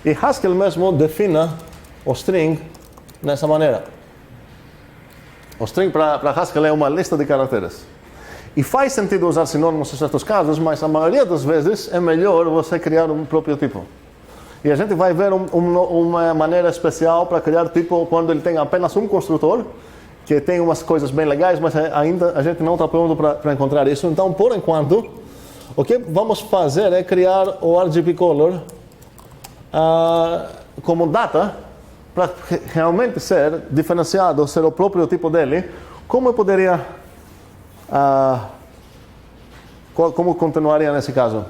E Haskell mesmo define o string nessa maneira. O string para Haskell é uma lista de caracteres. E faz sentido usar sinônimos em certos casos, mas a maioria das vezes é melhor você criar um próprio tipo. E a gente vai ver uma maneira especial para criar tipo quando ele tem apenas um construtor, que tem umas coisas bem legais, mas ainda a gente não está pronto para encontrar isso. Então, por enquanto, o que vamos fazer é criar o RGB Color como data, para realmente ser diferenciado, ser o próprio tipo dele. Como eu poderia... como continuaria nesse caso?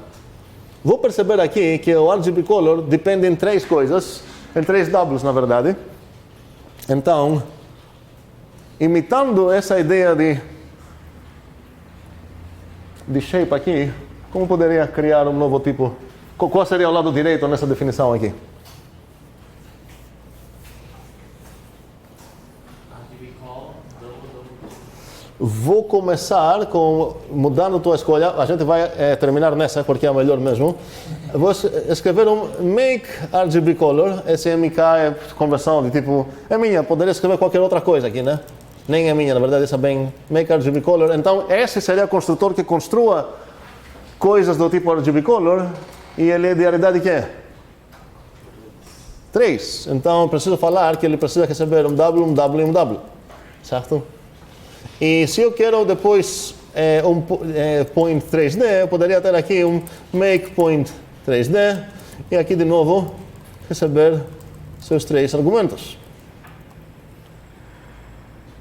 Vou perceber aqui que o RGB Color depende em três coisas, em três doubles, na verdade. Então, imitando essa ideia de shape aqui, como poderia criar um novo tipo? Qual seria o lado direito nessa definição aqui? Vou começar mudando a tua escolha. A gente vai terminar nessa porque é a melhor mesmo. Vou escrever um make RGB color. Esse MK é conversão de tipo... É minha, poderia escrever qualquer outra coisa aqui, né? Nem é minha, na verdade, essa é bem make RGB color. Então, esse seria o construtor que construa coisas do tipo RGB color. E ele é de raridade que é? 3. Então, preciso falar que ele precisa receber um W, um W e um W. Certo? E se eu quero depois point 3D, eu poderia ter aqui um make point 3D e aqui de novo receber seus 3 argumentos.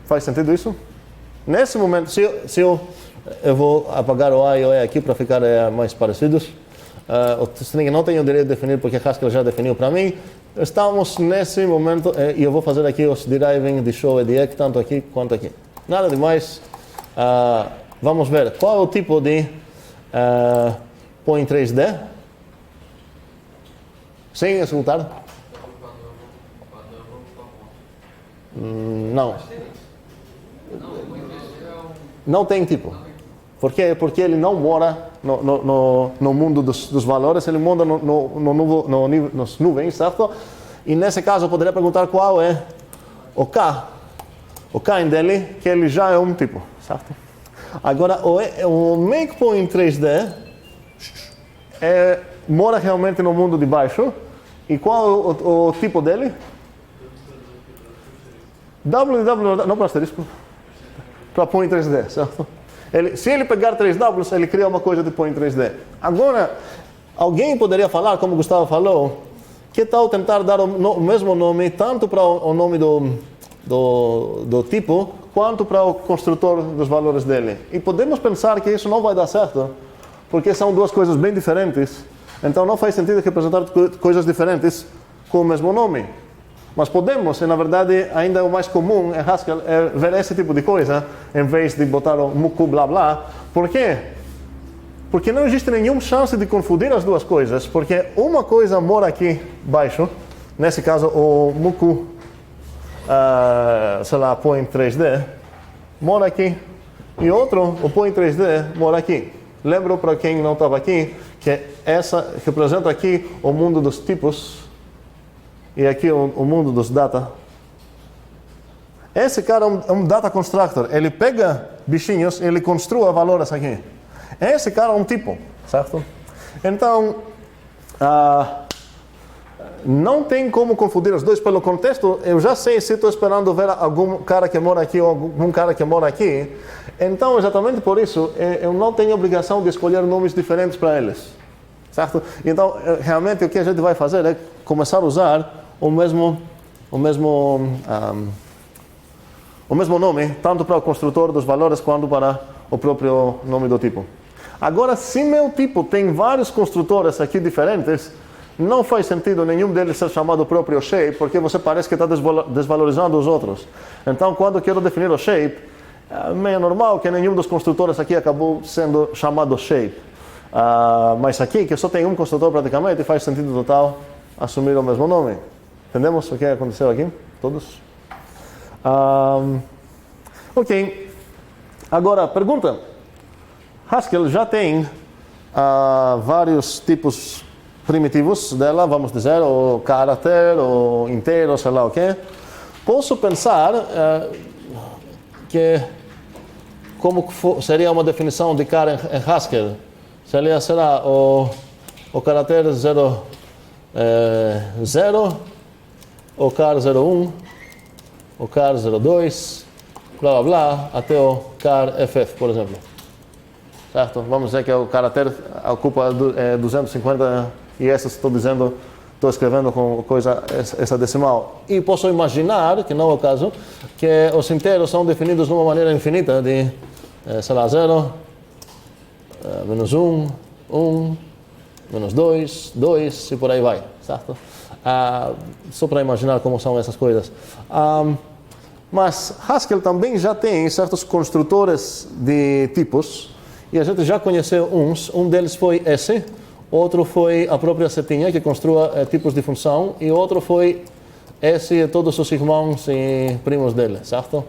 Faz sentido isso? Nesse momento, se eu vou apagar o A e o E aqui para ficar mais parecidos. O string não tenho o direito de definir porque Haskell já definiu para mim. Estamos nesse momento e eu vou fazer aqui os deriving de show e de ec, tanto aqui quanto aqui. Nada demais. Vamos ver qual é o tipo de point 3D. Sem executar? Não. Não tem tipo. Por quê? Porque ele não mora no mundo dos valores, ele mora nas nuvens, certo? E nesse caso eu poderia perguntar qual é o kind dele, que ele já é um tipo, certo? Agora, o makePoint 3D mora realmente no mundo de baixo. E qual é o tipo dele? www, não para asterisco, para point 3D, certo? Se ele pegar 3 Ws, ele cria uma coisa de point 3D. Agora, alguém poderia falar, como o Gustavo falou, que tal tentar dar o mesmo nome tanto para o nome do tipo, quanto para o construtor dos valores dele. E podemos pensar que isso não vai dar certo, porque são duas coisas bem diferentes. Então não faz sentido representar coisas diferentes com o mesmo nome. Mas podemos, e na verdade ainda o mais comum em Haskell é ver esse tipo de coisa, em vez de botar o muku blá blá. Por quê? Porque não existe nenhuma chance de confundir as duas coisas, porque uma coisa mora aqui baixo, nesse caso o muku, sei lá, point 3D, mora aqui, e outro, o point 3D, mora aqui. Lembro para quem não estava aqui, que essa representa aqui o mundo dos tipos, e aqui o mundo dos data. Esse cara é um data constructor. Ele pega bichinhos e ele construa valores aqui. Esse cara é um tipo, certo? Então, não tem como confundir os dois pelo contexto. Eu já sei se estou esperando ver algum cara que mora aqui ou algum cara que mora aqui. Então, exatamente por isso, eu não tenho obrigação de escolher nomes diferentes para eles. Certo? Então, realmente o que a gente vai fazer é começar a usar o mesmo nome, tanto para o construtor dos valores quanto para o próprio nome do tipo. Agora, se meu tipo tem vários construtores aqui diferentes, não faz sentido nenhum deles ser chamado próprio shape, porque você parece que está desvalorizando os outros. Então, quando eu quero definir o shape, é meio normal que nenhum dos construtores aqui acabou sendo chamado shape. Mas aqui, que só tem um construtor praticamente, faz sentido total assumir o mesmo nome. Entendemos o que aconteceu aqui? Todos? Ok. Agora, pergunta. Haskell já tem vários tipos primitivos dela, vamos dizer, o caráter, o inteiro, sei lá o quê. Posso pensar que como seria uma definição de car em Haskell? Será o caráter 0, o car 01, o car 02, blá blá blá, até o car FF, por exemplo. Certo? Vamos dizer que o caráter ocupa 250 e estou escrevendo com essa decimal. E posso imaginar, que não é o caso, que os inteiros são definidos de uma maneira infinita, de, sei lá, 0, menos 1, 1, menos 2, 2 e por aí vai, certo? Só para imaginar como são essas coisas. Mas Haskell também já tem certos construtores de tipos, e a gente já conheceu uns. Um deles foi esse, outro foi a própria setinha, que construa tipos de função, e outro foi esse e todos os irmãos e primos dele, certo?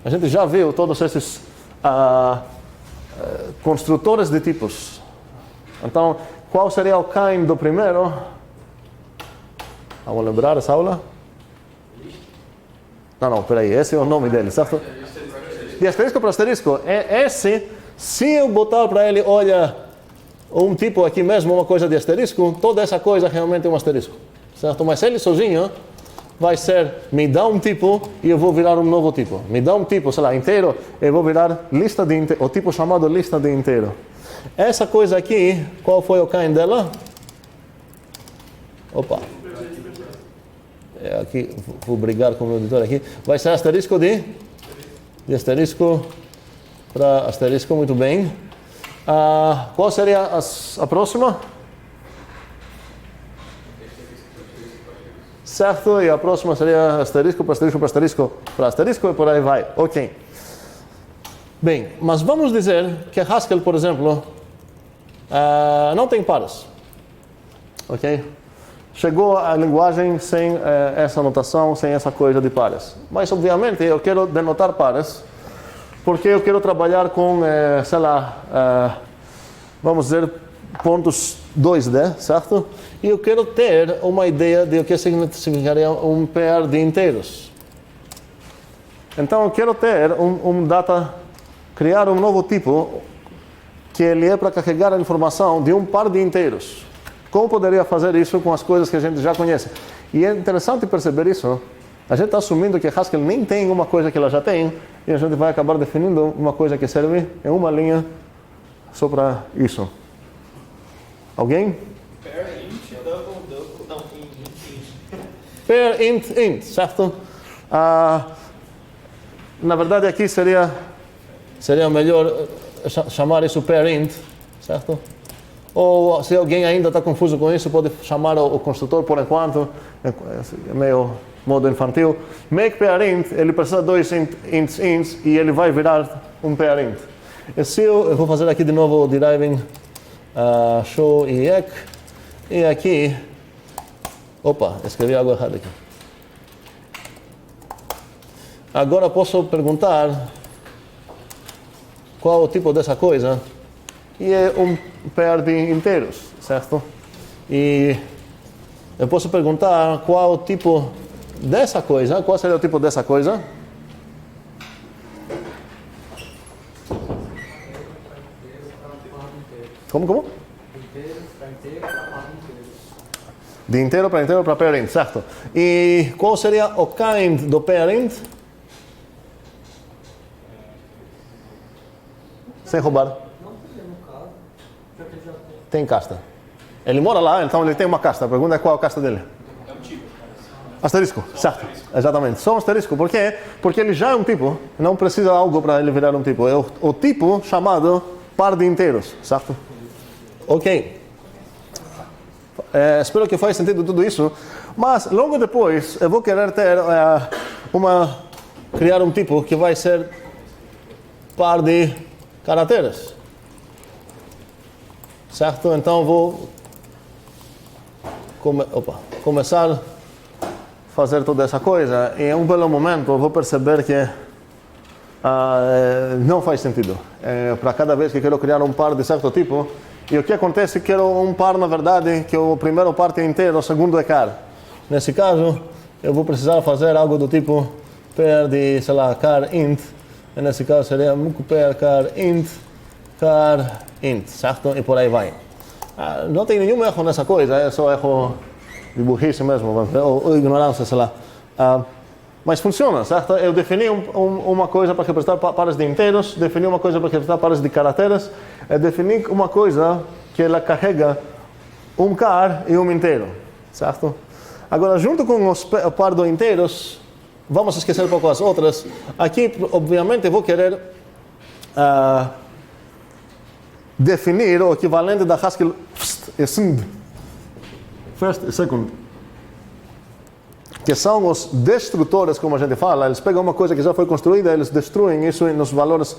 A gente já viu todos esses construtores de tipos. Então, qual seria o kind do primeiro? Vamos lembrar essa aula? Não, peraí, esse é o nome dele, certo? De asterisco para asterisco. Esse, se eu botar para ele, olha, um tipo aqui mesmo, uma coisa de asterisco, toda essa coisa realmente é um asterisco, certo? Mas ele sozinho vai ser, me dá um tipo e eu vou virar um novo tipo. Me dá um tipo, sei lá, inteiro, eu vou virar lista de inteiro, o tipo chamado lista de inteiro. Essa coisa aqui, qual foi o kind dela? Opa. Aqui, vou brigar com o meu editor aqui. Vai ser asterisco de asterisco para asterisco, muito bem. Qual seria a próxima? Certo, e a próxima seria asterisco para asterisco para asterisco para asterisco e por aí vai. Ok. Bem, mas vamos dizer que Haskell, por exemplo, não tem pares. Ok? Chegou a linguagem sem essa notação, sem essa coisa de pares. Mas, obviamente, eu quero denotar pares, porque eu quero trabalhar com, sei lá, vamos dizer, pontos 2D, certo? E eu quero ter uma ideia de o que significaria um pair de inteiros. Então, eu quero ter criar um novo tipo, que ele é para carregar a informação de um par de inteiros. Como poderia fazer isso com as coisas que a gente já conhece? E é interessante perceber isso. A gente está assumindo que Haskell nem tem uma coisa que ela já tem, e a gente vai acabar definindo uma coisa que serve em uma linha só para isso. Alguém?
Pair, int, double, não, int.
Pair, int, certo? Na verdade, aqui seria melhor chamar isso pair int, certo? Ou se alguém ainda está confuso com isso, pode chamar o construtor por enquanto, é meio modo infantil. Make pair int, ele precisa de dois ints e ele vai virar um pair int. E se eu vou fazer aqui de novo o deriving show exec, e aqui, opa, escrevi algo errado aqui. Agora posso perguntar qual o tipo dessa coisa, e é um pair de inteiros, certo? E eu posso perguntar qual o tipo dessa coisa, qual seria o tipo dessa coisa? Como? De inteiro para pair int, certo? E qual seria o kind do pair int? Sem roubar. Tem casta. Ele mora lá, então ele tem uma casta. A pergunta é qual a casta dele?
É um tipo.
Asterisco, certo. Exatamente. Só um asterisco. Por quê? Porque ele já é um tipo. Não precisa de algo para ele virar um tipo. É o tipo chamado par de inteiros, certo? Ok. Espero que faz sentido tudo isso. Mas logo depois eu vou querer ter criar um tipo que vai ser par de caracteres. Certo? Então vou começar a fazer toda essa coisa e em um belo momento eu vou perceber que não faz sentido. Para cada vez que quero criar um par de certo tipo, e o que acontece é que quero um par, na verdade, que o primeiro parte é inteiro, o segundo é car. Nesse caso, eu vou precisar fazer algo do tipo pair de, sei lá, car int, e nesse caso seria pair car int, certo? E por aí vai. Não tem nenhum erro nessa coisa, é só erro de burrice mesmo, ou ignorância, sei lá. Mas funciona, certo? Eu defini uma coisa para representar pares de inteiros, defini uma coisa para representar pares de caracteres, defini uma coisa que ela carrega um car e um inteiro, certo? Agora, junto com os par de inteiros, vamos esquecer um pouco as outras. Aqui, obviamente, eu vou querer definir o equivalente da Haskell first e second, que são os destrutores, como a gente fala. Eles pegam uma coisa que já foi construída, eles destruem isso nos valores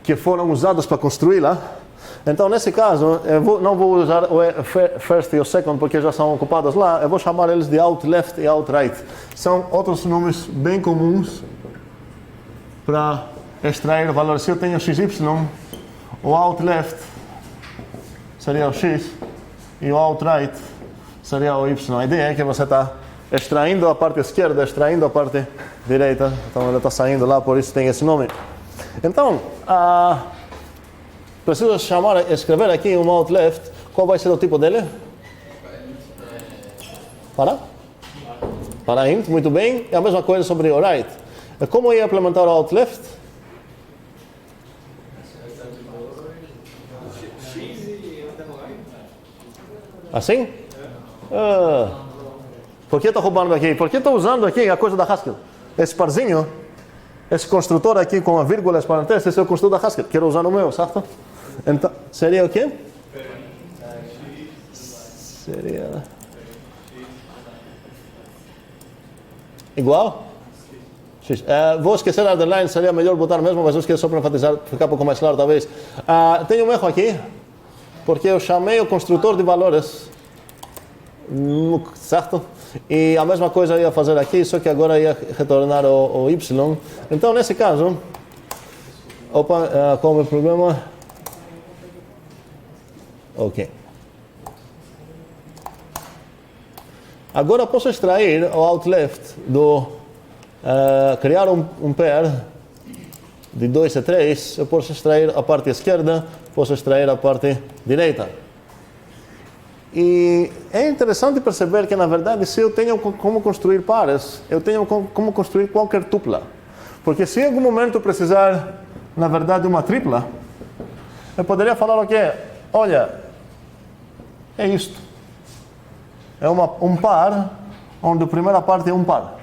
que foram usados para construí-la. Então, nesse caso, não vou usar o first e o second porque já são ocupados lá. Eu vou chamar eles de out left e out right. São outros nomes bem comuns para extrair valores. Se eu tenho xy, o out left seria o x e o out right seria o y. A ideia é que você está extraindo a parte esquerda, extraindo a parte direita. Então ele está saindo lá, por isso tem esse nome. Então, preciso escrever aqui um out left. Qual vai ser o tipo dele? Para? para int, muito bem. E a mesma coisa sobre o right. Como eu ia implementar o out left?
X e underline.
Assim? Por que estou roubando aqui? Por que estou usando aqui a coisa da Haskell? Esse parzinho, esse construtor aqui com a vírgula, as parênteses, esse é o construtor da Haskell. Quero usar no meu, certo? Então, seria o quê? Seria... igual? X. Vou esquecer a underline, seria melhor botar mesmo, mas eu esqueci só para enfatizar, ficar um pouco mais claro talvez. Tenho um erro aqui, porque eu chamei o construtor de valores, certo? E a mesma coisa eu ia fazer aqui, só que agora ia retornar o y. Então, nesse caso, opa, qual é o problema? Ok. Agora posso extrair o out left do criar um pair de 2 e 3. Eu posso extrair a parte esquerda, posso extrair a parte direita. E é interessante perceber que, na verdade, se eu tenho como construir pares, eu tenho como construir qualquer tupla. Porque se em algum momento eu precisar, na verdade, de uma tripla, eu poderia falar o quê? Olha, é isto. É um par, onde a primeira parte é um par.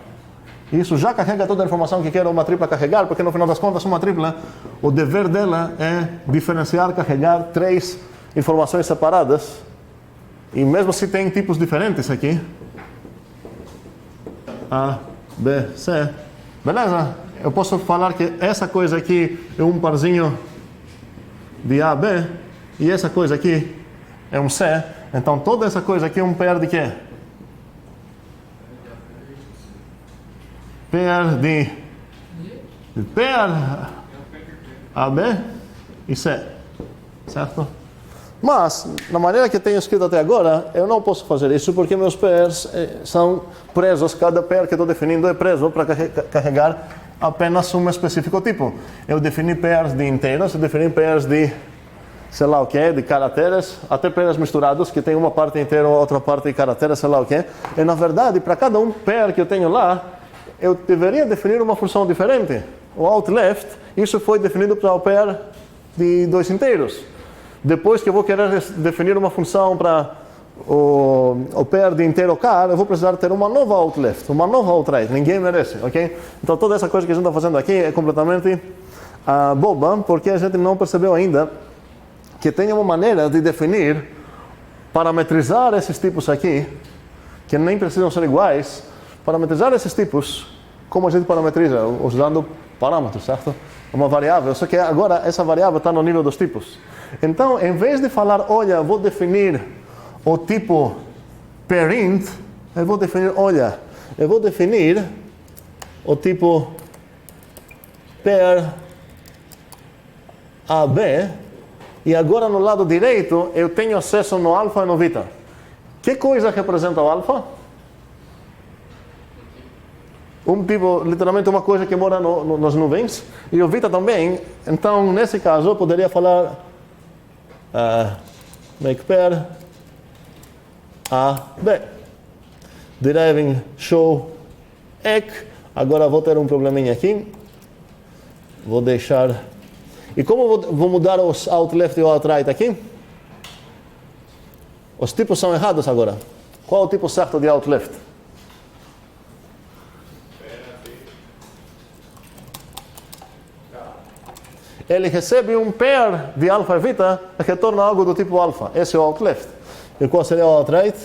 E isso já carrega toda a informação que quero uma tripla carregar, porque no final das contas, uma tripla, o dever dela é diferenciar, carregar 3 informações separadas. E mesmo se tem tipos diferentes aqui, A, B, C, beleza? Eu posso falar que essa coisa aqui é um parzinho de A, B, e essa coisa aqui é um C. Então toda essa coisa aqui é um pair de quê? Pair de pair A, B e C, certo? Mas, na maneira que tenho escrito até agora, eu não posso fazer isso porque meus pairs são presos, cada pair que estou definindo é preso para carregar apenas um específico tipo. Eu defini pairs de inteiros, eu defini pairs de, sei lá o que, de caracteres, até pairs misturados, que tem uma parte inteira, outra parte de caracteres, sei lá o que. E, na verdade, para cada pair que eu tenho lá, eu deveria definir uma função diferente. O out left, isso foi definido para o pair de 2 inteiros. Depois que eu vou querer definir uma função para o pair de inteiro car, eu vou precisar ter uma nova out left, uma nova out right. Ninguém merece, ok? Então toda essa coisa que a gente está fazendo aqui é completamente boba, porque a gente não percebeu ainda que tem uma maneira de definir, parametrizar esses tipos aqui, que nem precisam ser iguais, parametrizar esses tipos, como a gente parametriza? Usando parâmetros, certo? Uma variável, só que agora essa variável está no nível dos tipos. Então, em vez de falar, olha, vou definir o tipo parent, eu vou definir, olha, eu vou definir o tipo pair AB, e agora no lado direito eu tenho acesso no alfa e no beta. Que coisa representa o alfa? Um tipo, literalmente uma coisa que mora nas nuvens, e o beta também. Então, nesse caso, eu poderia falar make pair A, B. Deriving show ec. Agora vou ter um probleminha aqui. Vou deixar... E como vou mudar os out left e out right aqui? Os tipos são errados agora. Qual é o tipo certo de out left? Ele recebe um pair de alfa e beta e retorna algo do tipo alfa. Esse é o out left. E qual seria o out right?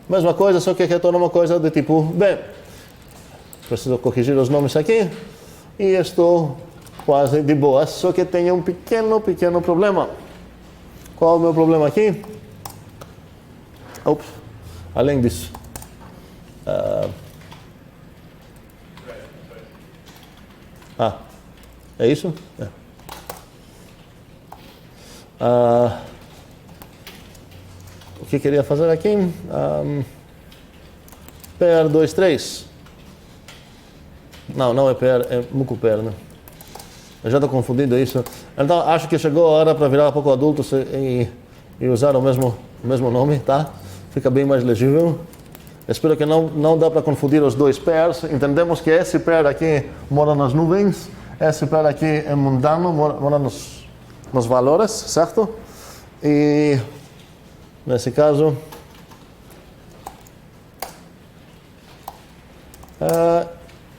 Mesma coisa, só que retorna uma coisa do tipo B. Preciso corrigir os nomes aqui. E estou quase de boas, só que tenho um pequeno problema. Qual é o meu problema aqui? Ops. Além disso. É isso? É. O que queria fazer aqui? Pair 2, 3. Não é pair, é muco pair, né? Eu já estou confundindo isso. Então, acho que chegou a hora para virar um pouco adulto e usar o mesmo nome, tá? Fica bem mais legível. Espero que não dá para confundir os dois pairs. Entendemos que esse pair aqui mora nas nuvens, esse pair aqui é mundano, mora nos valores, certo? E nesse caso,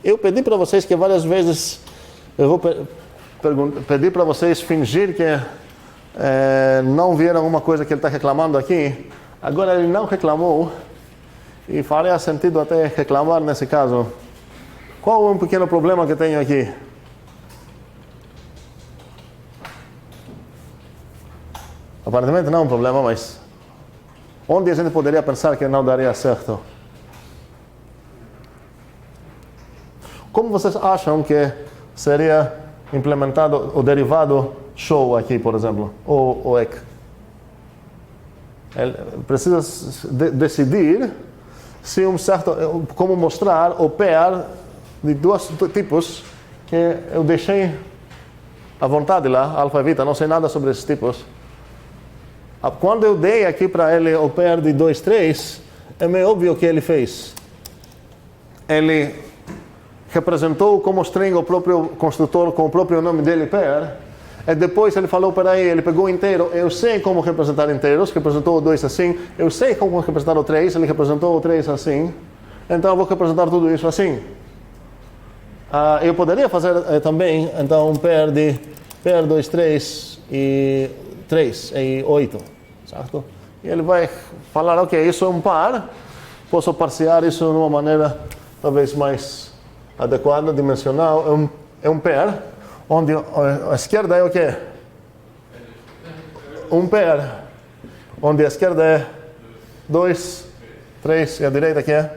eu pedi para vocês que várias vezes, eu vou pedir para vocês fingir que não viram uma coisa que ele está reclamando aqui. Agora ele não reclamou e faria sentido até reclamar nesse caso. Qual é um pequeno problema que tenho aqui? Aparentemente não é um problema, mas onde a gente poderia pensar que não daria certo? Como vocês acham que seria implementado o derivado show aqui, por exemplo, ou o ek? Ele precisa decidir se como mostrar o pair de dois tipos que eu deixei à vontade lá, alfa e beta, não sei nada sobre esses tipos. Quando eu dei aqui para ele o pair de 2, 3, é meio óbvio o que ele fez. Ele representou como string o próprio construtor com o próprio nome dele, pair, e depois ele falou, peraí, ele pegou o inteiro, eu sei como representar inteiros, representou o 2 assim, eu sei como representar o 3, ele representou o 3 assim, então eu vou representar tudo isso assim. Eu poderia fazer também, então, um pair 2, 3 e 3 e 8, certo? E ele vai falar, ok, isso é um par, posso parsear isso de uma maneira talvez mais adequada, dimensional, é um pair, onde a esquerda é o quê? Um pair, onde a esquerda é 2, 3 e a direita aqui é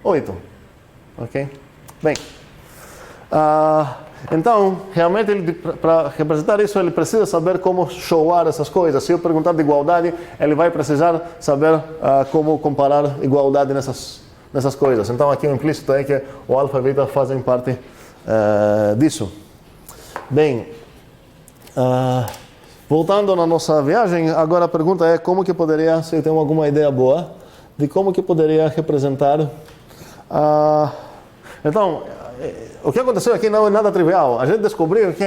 8, ok? Bem, então, realmente, para representar isso, ele precisa saber como showar essas coisas. Se eu perguntar de igualdade, ele vai precisar saber como comparar igualdade nessas coisas. Então, aqui o implícito é que o alfa e beta fazem parte disso. Bem, voltando na nossa viagem, agora a pergunta é como que poderia, se eu tenho alguma ideia boa, de como que poderia representar. Então, o que aconteceu aqui não é nada trivial. A gente descobriu que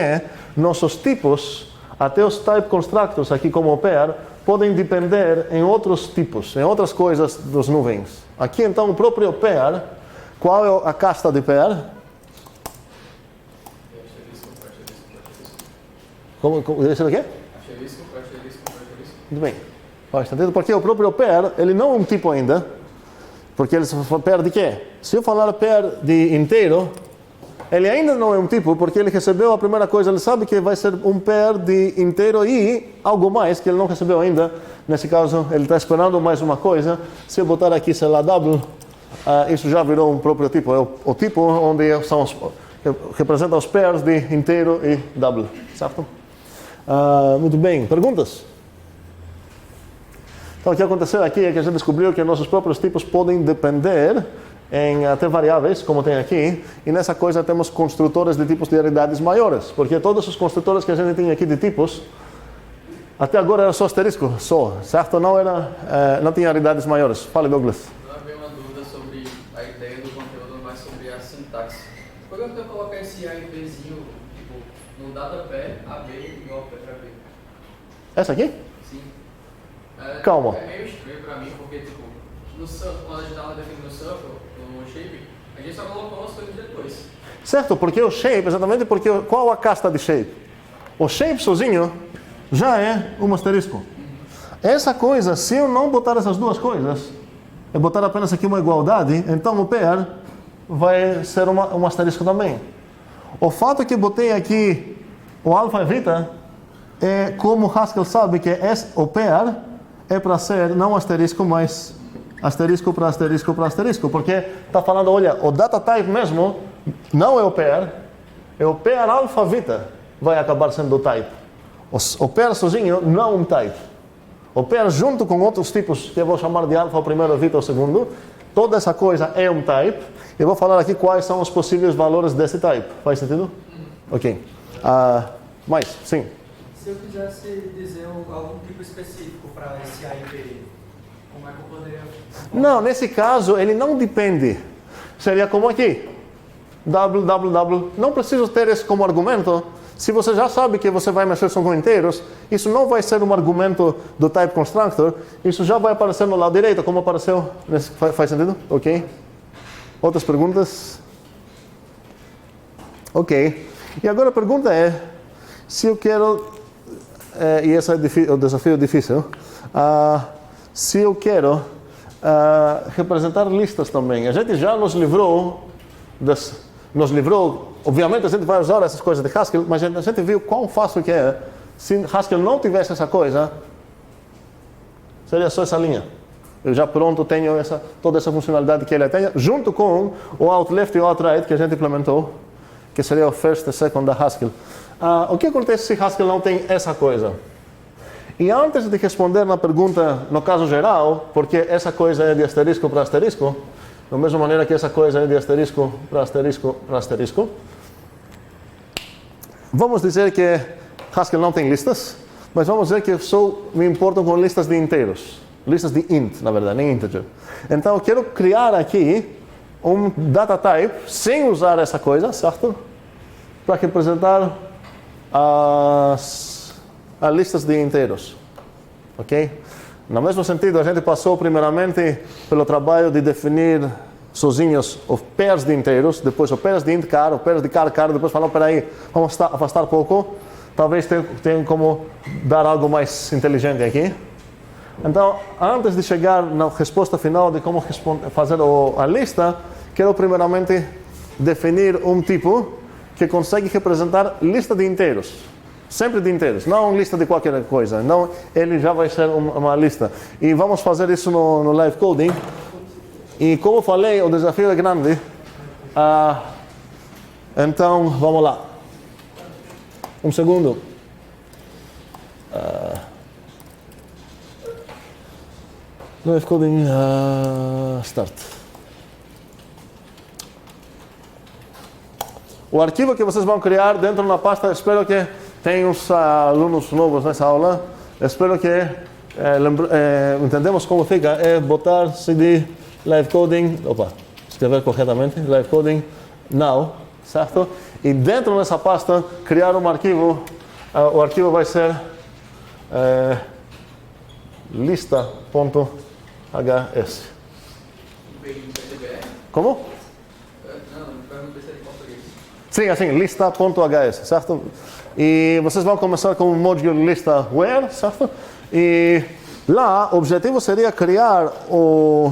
nossos tipos, até os type constructors aqui como o pair, podem depender em outros tipos, em outras coisas das nuvens. Aqui então o próprio pair, qual é a casta de pair? Como deve ser o quê? Muito bem. Faz sentido, porque o próprio pair, ele não é um tipo ainda, porque ele se for pair de quê? Se eu falar pair de inteiro, ele ainda não é um tipo, porque ele recebeu a primeira coisa, ele sabe que vai ser um pair de inteiro e algo mais que ele não recebeu ainda. Nesse caso, ele está esperando mais uma coisa. Se eu botar aqui, sei lá, double, isso já virou um próprio tipo. É o tipo onde representa os pairs de inteiro e double, certo? Muito bem, perguntas? Então, o que aconteceu aqui é que a gente descobriu que nossos próprios tipos podem depender em até variáveis, como tem aqui, e nessa coisa temos construtores de tipos de aridades maiores, porque todos os construtores que a gente tem aqui de tipos, até agora era só asterisco, certo? Não tinha aridades maiores. Fala, Douglas.
Não havia uma dúvida sobre a ideia do conteúdo, mas sobre a sintaxe. Por que eu tenho que colocar esse A e Bzinho, tipo, no data pair, AB igual para B?
Essa aqui?
Sim.
Calma.
É meio estranho para mim, porque, tipo, quando a gente estava definindo o sample, no shape, a gente só colocou as coisas depois.
Certo, porque o shape, exatamente porque qual a casta de shape? O shape sozinho já é um asterisco. Essa coisa, se eu não botar essas duas coisas, eu botar apenas aqui uma igualdade, então o pair vai ser um asterisco também. O fato que botei aqui o alfa e beta é como Haskell sabe que o pair é para ser não asterisco, mas asterisco para asterisco para asterisco, porque está falando, olha, o data type mesmo não é o pair alfa beta vai acabar sendo o type. O pair sozinho não é um type. O pair junto com outros tipos que eu vou chamar de alfa o primeiro, beta o segundo, toda essa coisa é um type. Eu vou falar aqui quais são os possíveis valores desse type. Faz sentido? Ok. Mais, sim.
Se eu quisesse dizer algum tipo específico para esse A e B,
Como é que eu poderia...
Não, nesse caso ele não depende. Seria como aqui. www. Não preciso ter isso como argumento. Se você já sabe que você vai mexer só com inteiros, isso não vai ser um argumento do type constructor. Isso já vai aparecer no lado direito, como apareceu. Faz sentido? Ok. Outras perguntas? Ok. E agora a pergunta é, se eu quero, e esse é o desafio difícil, se eu quero representar listas também. A gente já nos livrou, obviamente a gente vai usar essas coisas de Haskell, mas a gente viu quão fácil que é. Se Haskell não tivesse essa coisa, seria só essa linha. Eu já pronto tenho toda essa funcionalidade que ele tem, junto com o out-left e o out-right que a gente implementou, que seria o first e second da Haskell. O que acontece se Haskell não tem essa coisa? E antes de responder na pergunta, no caso geral, porque essa coisa é de asterisco para asterisco, da mesma maneira que essa coisa é de asterisco para asterisco para asterisco, vamos dizer que Haskell não tem listas, mas vamos dizer que eu me importo com listas de inteiros. Listas de int, na verdade, nem integer. Então eu quero criar aqui um data type sem usar essa coisa, certo? Para representar as listas de inteiros. Ok? No mesmo sentido, a gente passou primeiramente pelo trabalho de definir sozinhos os pairs de inteiros, depois os pairs de int char, o pairs de char, depois falou, peraí, vamos afastar um pouco, talvez tenha como dar algo mais inteligente aqui. Então, antes de chegar na resposta final de como fazer a lista, quero primeiramente definir um tipo que consegue representar lista de inteiros. Sempre de inteiros, não lista de qualquer coisa. Não, ele já vai ser uma lista. E vamos fazer isso no live coding. E como falei, o desafio é grande. Então, vamos lá. Um segundo. Live coding, start. O arquivo que vocês vão criar dentro da pasta, espero que tenham uns alunos novos nessa aula. Espero que entendemos como fica. É botar cd live coding, escrever corretamente, live coding now, certo? E dentro dessa pasta criar um arquivo. O arquivo vai ser lista.html. HS. Como?
Não perguntei se é em português.
Sim, assim, lista.hs, certo? E vocês vão começar com o módulo lista where, certo? E lá, o objetivo seria criar o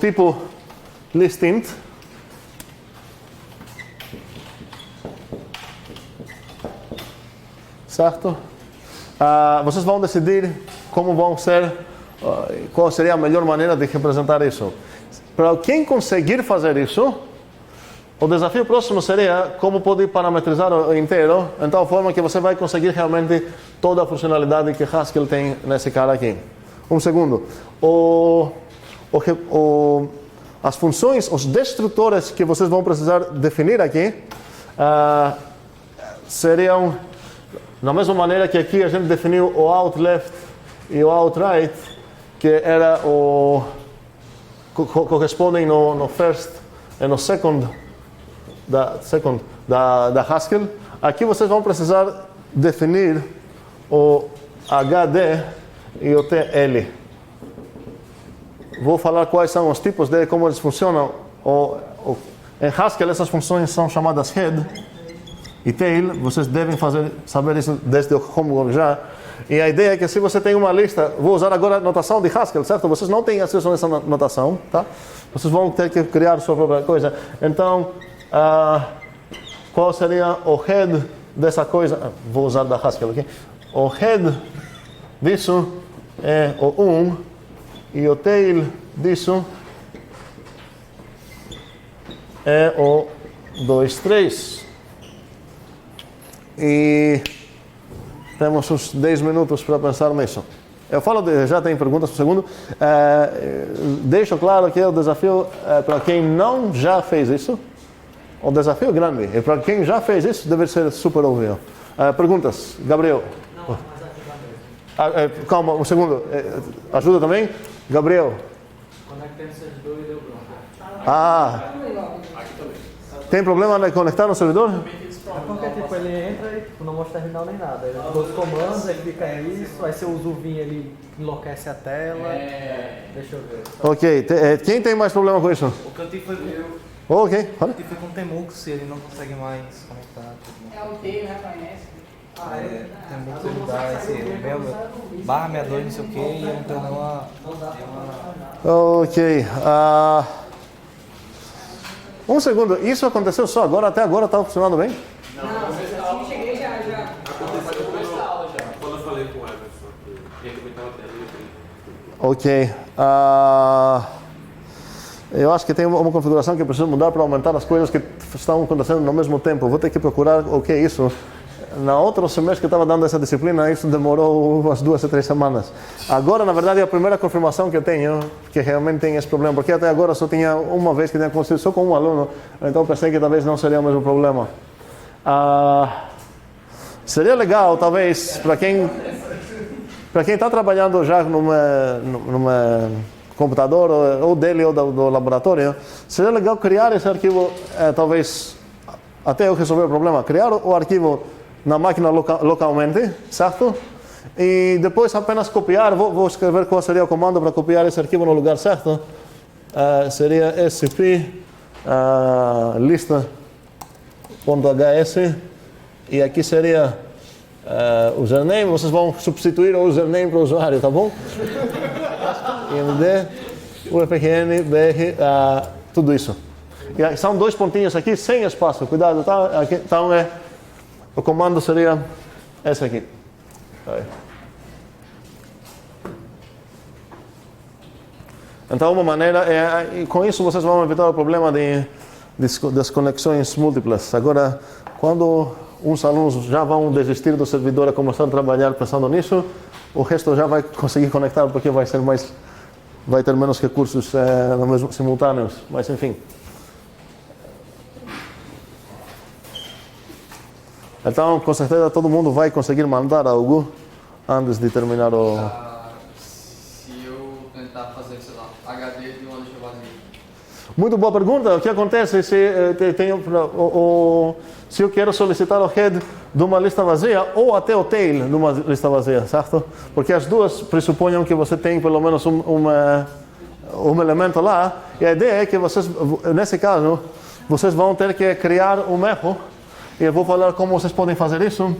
tipo listInt. Certo? Vocês vão decidir como vão ser, qual seria a melhor maneira de representar isso. Para quem conseguir fazer isso, o desafio próximo seria como poder parametrizar o inteiro, em tal forma que você vai conseguir realmente toda a funcionalidade que Haskell tem nesse cara aqui. Um segundo. As funções, os destrutores que vocês vão precisar definir aqui, seriam, da mesma maneira que aqui a gente definiu o out-left e o out-right, que era correspondem no first e no second da Haskell. Aqui vocês vão precisar definir o HD e o TL. Vou falar quais são os tipos dele, como eles funcionam. Em Haskell essas funções são chamadas head e tail. Vocês devem saber isso desde o homework já. E a ideia é que se você tem uma lista, vou usar agora a notação de Haskell, certo? Vocês não têm acesso a essa notação, tá? Vocês vão ter que criar sua própria coisa. Então, qual seria o head dessa coisa? Vou usar da Haskell aqui. O head disso é o 1 e o tail disso é o 2, 3. E temos uns 10 minutos para pensar nisso. Eu falo, já tem perguntas por segundo. Deixo claro que o desafio, para quem não já fez isso, o desafio é grande. E para quem já fez isso, deve ser super óbvio. Perguntas? Gabriel?
Não, mas aqui
Calma, um segundo. Ajuda também? Gabriel.
Conectei no servidor e deu branco.
Ah. Tem problema de conectar no servidor?
É porque tipo, ele entra e tipo, não mostra terminal nem nada. Ele dá os comandos, ele fica nisso, aí você usa o VIN, ele enlouquece a tela. Deixa eu ver.
Ok. Quem tem mais problema com isso?
O que eu tive foi com
Ok. Olha.
o Temux, ele não consegue mais conectar. Tipo.
É o T, né? Conhece?
Temux ele dá esse barra 62, não sei o que, e eu não tenho nenhuma.
Ok. Um segundo. Isso aconteceu só agora? Até agora estava funcionando bem?
Não, cheguei já.
Aconteceu no começo da aula já, quando eu falei com o Everson, que ia comentar a tela.
Ok. Eu acho que tem uma configuração que eu preciso mudar para aumentar as coisas que estão acontecendo no mesmo tempo. Vou ter que procurar o que é isso. Na outro semestre que eu estava dando essa disciplina, isso demorou umas 2 a 3 semanas. Agora, na verdade, é a primeira confirmação que eu tenho que realmente tem esse problema, porque até agora só tinha uma vez que tinha acontecido só com um aluno, então pensei que talvez não seria o mesmo problema. Seria legal, talvez, para quem está trabalhando já numa computador, ou dele ou do laboratório, seria legal criar esse arquivo, talvez, até eu resolver o problema, criar o arquivo na máquina localmente, certo? E depois apenas copiar, vou escrever qual seria o comando para copiar esse arquivo no lugar certo. Seria sp lista.hs e aqui seria username, vocês vão substituir o username para o usuário, tá bom? imd, ufqn, br, tudo isso. E são 2 pontinhos aqui sem espaço, cuidado, tá? Aqui, então o comando seria esse aqui. Aí. Então, uma maneira e com isso vocês vão evitar o problema das conexões múltiplas. Agora, quando uns alunos já vão desistir do servidor e começar a trabalhar pensando nisso, o resto já vai conseguir conectar porque vai ter menos recursos simultâneos. Mas enfim. Então, com certeza, todo mundo vai conseguir mandar algo antes de terminar o...
Se eu tentar fazer, sei lá, HD de uma lista vazia.
Muito boa pergunta. O que acontece se se eu quero solicitar o head de uma lista vazia ou até o tail de uma lista vazia, certo? Porque as duas pressupõem que você tem pelo menos um elemento lá. E a ideia é que vocês, nesse caso, vocês vão ter que criar um erro. E eu vou falar como vocês podem fazer isso.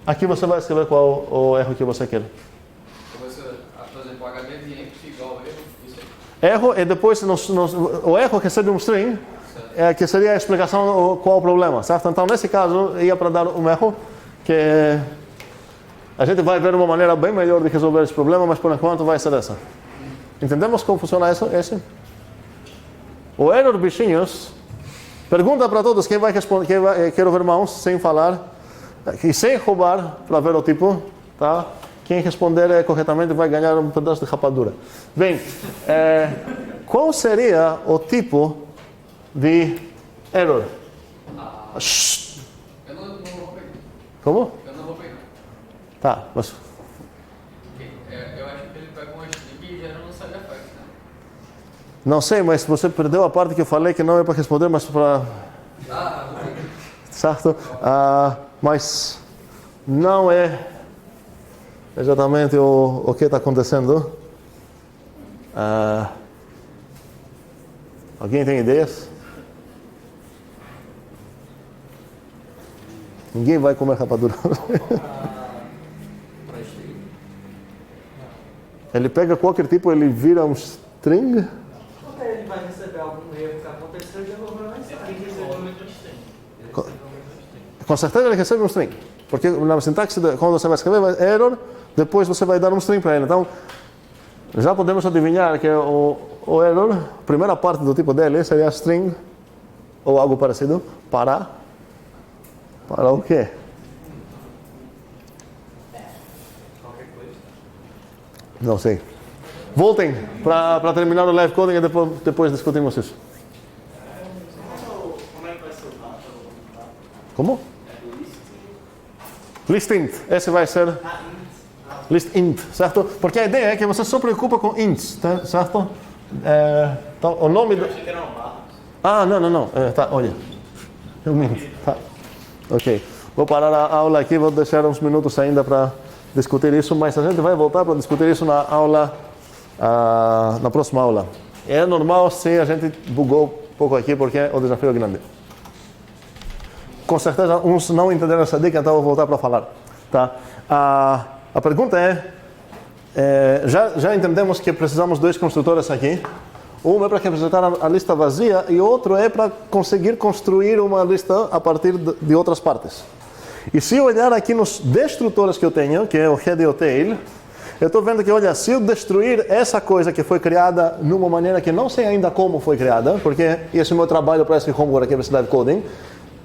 Aqui você vai escrever qual o erro que você quer.
Por exemplo, HD de empty igual erro, isso
aí. Erro e depois o erro recebe um string, que seria a explicação qual o problema, certo? Então nesse caso ia para dar um erro, que a gente vai ver uma maneira bem melhor de resolver esse problema, mas por enquanto vai ser essa. Entendemos como funciona esse? O error bichinhos, pergunta para todos quem vai responder, quero ver mãos sem falar e sem roubar para ver o tipo, tá? Quem responder corretamente vai ganhar um pedaço de rapadura. Bem, qual seria o tipo de error?
Eu não vou pegar.
Como?
Eu não vou pegar.
Tá, mas...
Eu acho que ele pega uma string e gera um side effect, né?
Não sei, mas você perdeu a parte que eu falei que não é para responder, mas para... certo? Mas não é exatamente o que está acontecendo. Alguém tem ideias? Ninguém vai comer rapadura. Ele pega qualquer tipo, ele vira um string.
Ele vai receber algum erro que aconteceu e devolver mais string.
Com certeza ele recebe um string. Porque na sintaxe, quando você vai escrever error, depois você vai dar um string para ele. Então, já podemos adivinhar que o error, a primeira parte do tipo dele seria string, ou algo parecido, para o quê? Não sei. Voltem para terminar o live coding e depois discutimos isso.
Como é que vai ser o data?
Como? List int, esse vai ser list int, certo? Porque a ideia é que você só preocupa com ints, tá? Certo? Então, o nome do... não. Tá, olha. Realmente, tá. Ok. Vou parar a aula aqui, vou deixar uns minutos ainda para discutir isso, mas a gente vai voltar para discutir isso na aula, na próxima aula. É normal se a gente bugou um pouco aqui, porque o desafio é grande. Com certeza, uns não entenderam essa dica, então eu vou voltar para falar. Tá? A pergunta já entendemos que precisamos de 2 construtores aqui. Um é para representar a lista vazia e outro é para conseguir construir uma lista a partir de outras partes. E se eu olhar aqui nos destrutores que eu tenho, que é o head e o tail, eu estou vendo que, olha, se eu destruir essa coisa que foi criada de uma maneira que não sei ainda como foi criada, porque esse é o meu trabalho para esse homework aqui, Velocidade Coding,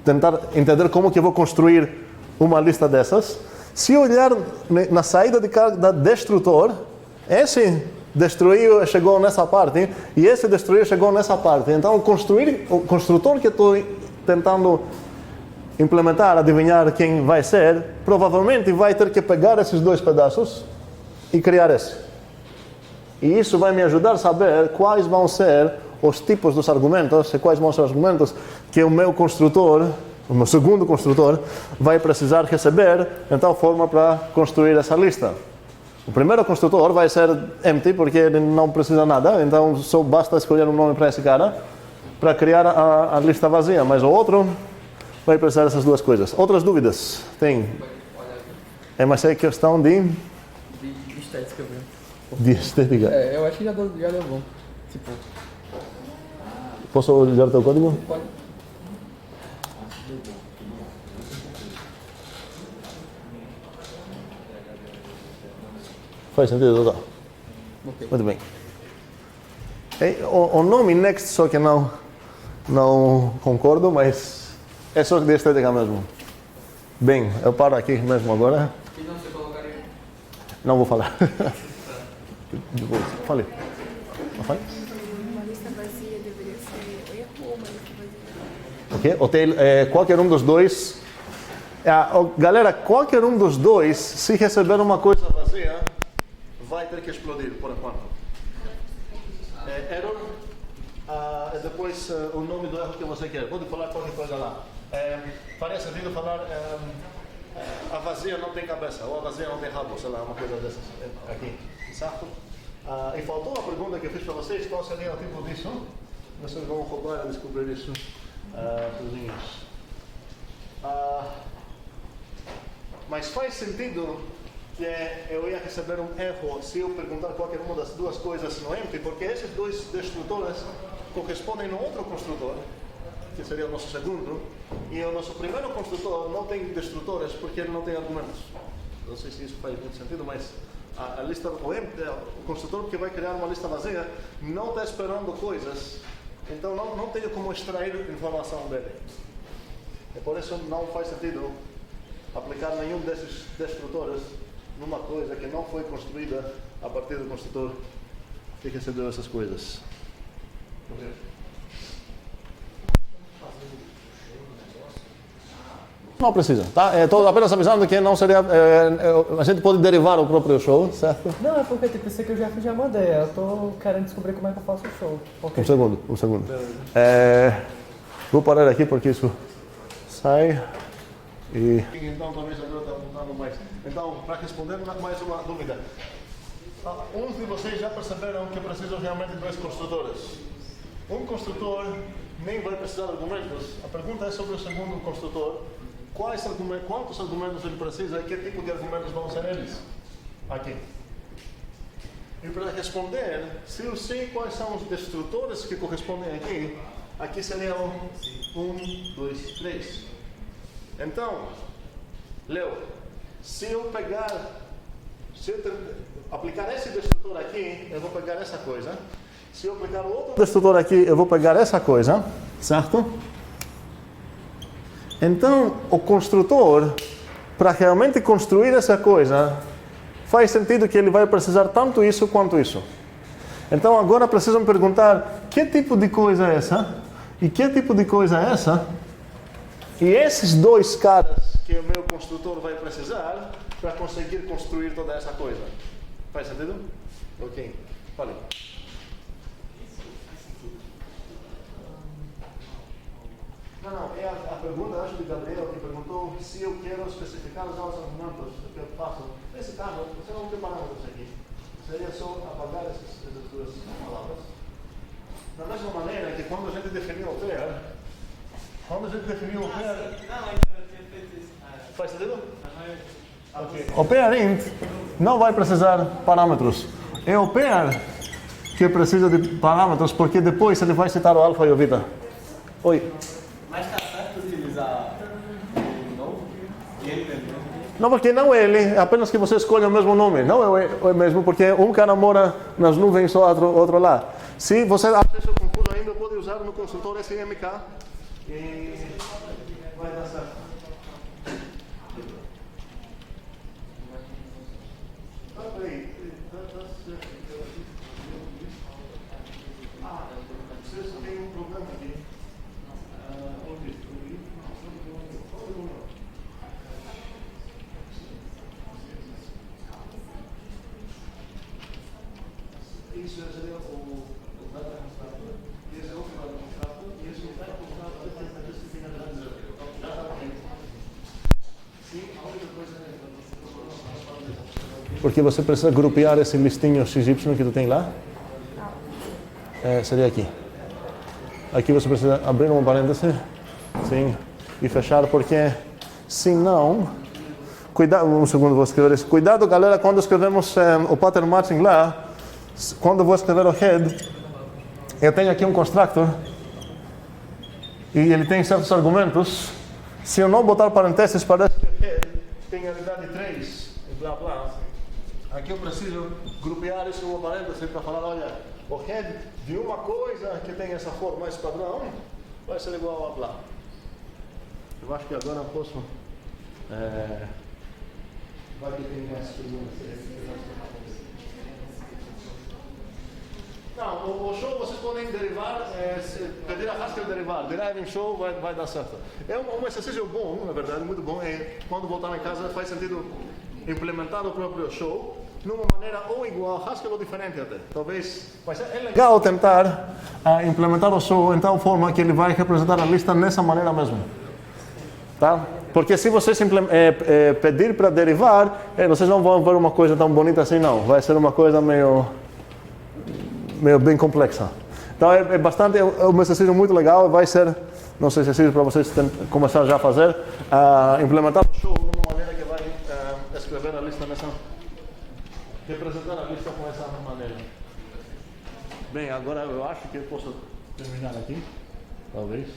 tentar entender como que eu vou construir uma lista dessas. Se eu olhar na saída de cada destrutor, esse destruiu chegou nessa parte e esse destruiu chegou nessa parte. Então, o construtor que eu estou tentando implementar, adivinhar quem vai ser, provavelmente vai ter que pegar esses 2 pedaços e criar esse. E isso vai me ajudar a saber quais vão ser os tipos dos argumentos e quais vão ser os argumentos que o meu construtor, o meu segundo construtor, vai precisar receber de tal forma para construir essa lista. O primeiro construtor vai ser empty, porque ele não precisa nada, então só basta escolher um nome para esse cara para criar a lista vazia, mas o outro vai precisar dessas 2 coisas. Outras dúvidas? Tem? Mas é questão de
estética mesmo.
De estética.
Eu acho que já deu bom. Tipo,
posso olhar o teu código?
pode.
Faz sentido, doutor?
Okay.
Muito bem. O nome Next só que não concordo, mas é só de estética mesmo. Bem, eu paro aqui mesmo agora.
E não você colocaria?
Não vou falar. Depois, fale. Não fale?
Uma lista vazia deveria ser erro ou uma lista vazia?
Ok? Hotel, qualquer um dos dois. Galera, qualquer um dos dois, se receber uma coisa vazia, vai ter que explodir por enquanto. Error, depois o nome do erro que você quer. Pode falar qualquer coisa lá. Faria sentido falar a vazia não tem cabeça, ou a vazia não tem rabo, sei lá, uma coisa dessas aqui, certo? E faltou uma pergunta que eu fiz para vocês, qual seria o tipo disso? Vocês vão roubar e descobrir isso sozinhos. Mas faz sentido que eu ia receber um erro se eu perguntar qualquer uma das 2 coisas no empty, porque esses 2 destrutores correspondem no outro construtor, que seria o nosso segundo, e o nosso primeiro construtor não tem destrutores porque ele não tem argumentos. Não sei se isso faz muito sentido, mas a lista, o construtor que vai criar uma lista vazia não está esperando coisas, então não tenho como extrair informação dele. E por isso não faz sentido aplicar nenhum desses destrutores numa coisa que não foi construída a partir do construtor que recebeu essas coisas. Não precisa, tá? Estou apenas avisando que não seria... a gente pode derivar o próprio show, certo?
Não, é porque tipo, esse aqui eu já mandei. Eu tô querendo descobrir como é que eu faço o show. Okay.
Um segundo. Vou parar aqui porque isso sai e... Então talvez agora está mudando mais. Então, para responder mais uma dúvida. Uns de vocês já perceberam que precisam realmente de 2 construtores. Um construtor nem vai precisar de argumentos. A pergunta é sobre o segundo construtor. Quantos argumentos ele precisa e que tipo de argumentos vão ser eles? Aqui. E para responder, se eu sei quais são os destrutores que correspondem aqui, aqui seriam 1, 2, 3. Então, Leo, se eu aplicar esse destrutor aqui, eu vou pegar essa coisa. Se eu aplicar outro destrutor aqui, eu vou pegar essa coisa, certo? Então, o construtor, para realmente construir essa coisa, faz sentido que ele vai precisar tanto isso quanto isso. Então, agora precisam perguntar que tipo de coisa é essa e que tipo de coisa é essa. E esses 2 caras que o meu construtor vai precisar para conseguir construir toda essa coisa. Faz sentido? Ok. Fale. Não, é a pergunta, acho, de Gabriel, que perguntou se eu quero especificar os altos argumentos que eu faço. Nesse caso, você não tem parâmetros aqui. Seria só apagar essas duas palavras. Da mesma maneira que quando a gente definiu o pair, faz sentido? Okay. O pair int não vai precisar parâmetros. É o pair que precisa de parâmetros, porque depois ele vai citar o alfa e o beta. Oi.
Mas tá certo utilizar o novo e ele mesmo?
Não, porque não ele, é apenas que você escolhe o mesmo nome. Não é o mesmo, porque um cara mora nas nuvens, outro lá. Se você acha isso confuso ainda, pode usar no consultor SMK e vai dar certo. Vocês têm um problema aqui. Isso seria o data construtor, esse é o data construtor, e esse é o data construtor que está disciplinando. Exatamente. Sim, a única coisa é. Porque você precisa grupar esse listinho XY que tu tem lá. Seria aqui. Aqui você precisa abrir um parêntese, sim, e fechar, porque senão, cuidado, um segundo, vou escrever isso. Cuidado, galera, quando escrevemos o pattern matching lá, quando vou escrever o head, eu tenho aqui um constructor e ele tem certos argumentos. Se eu não botar parênteses, parece que o head tem a unidade 3 e blá blá. Aqui eu preciso grupar isso em uma parêntese para falar, olha, o head de uma coisa que tem essa forma mais padrão vai ser igual a blá. Eu acho que agora eu posso... Vai que tem mais perguntas. Não, o show vocês podem derivar, pedir a Haskell derivar. Deriving show vai dar certo. É um exercício bom, na verdade, muito bom. Quando voltar em casa faz sentido implementar o próprio show numa maneira ou igual a Haskell ou diferente até. Talvez, mas é legal tentar implementar o show em tal forma que ele vai representar a lista nessa maneira mesmo. Tá? Porque se vocês pedir para derivar, vocês não vão ver uma coisa tão bonita assim, não. Vai ser uma coisa meio bem complexa. Então é um exercício muito legal, vai ser nosso exercício para vocês começar já a fazer, implementar o show de uma maneira que vai escrever a lista representar a lista com essa maneira. Bem, agora eu acho que eu posso terminar aqui, talvez.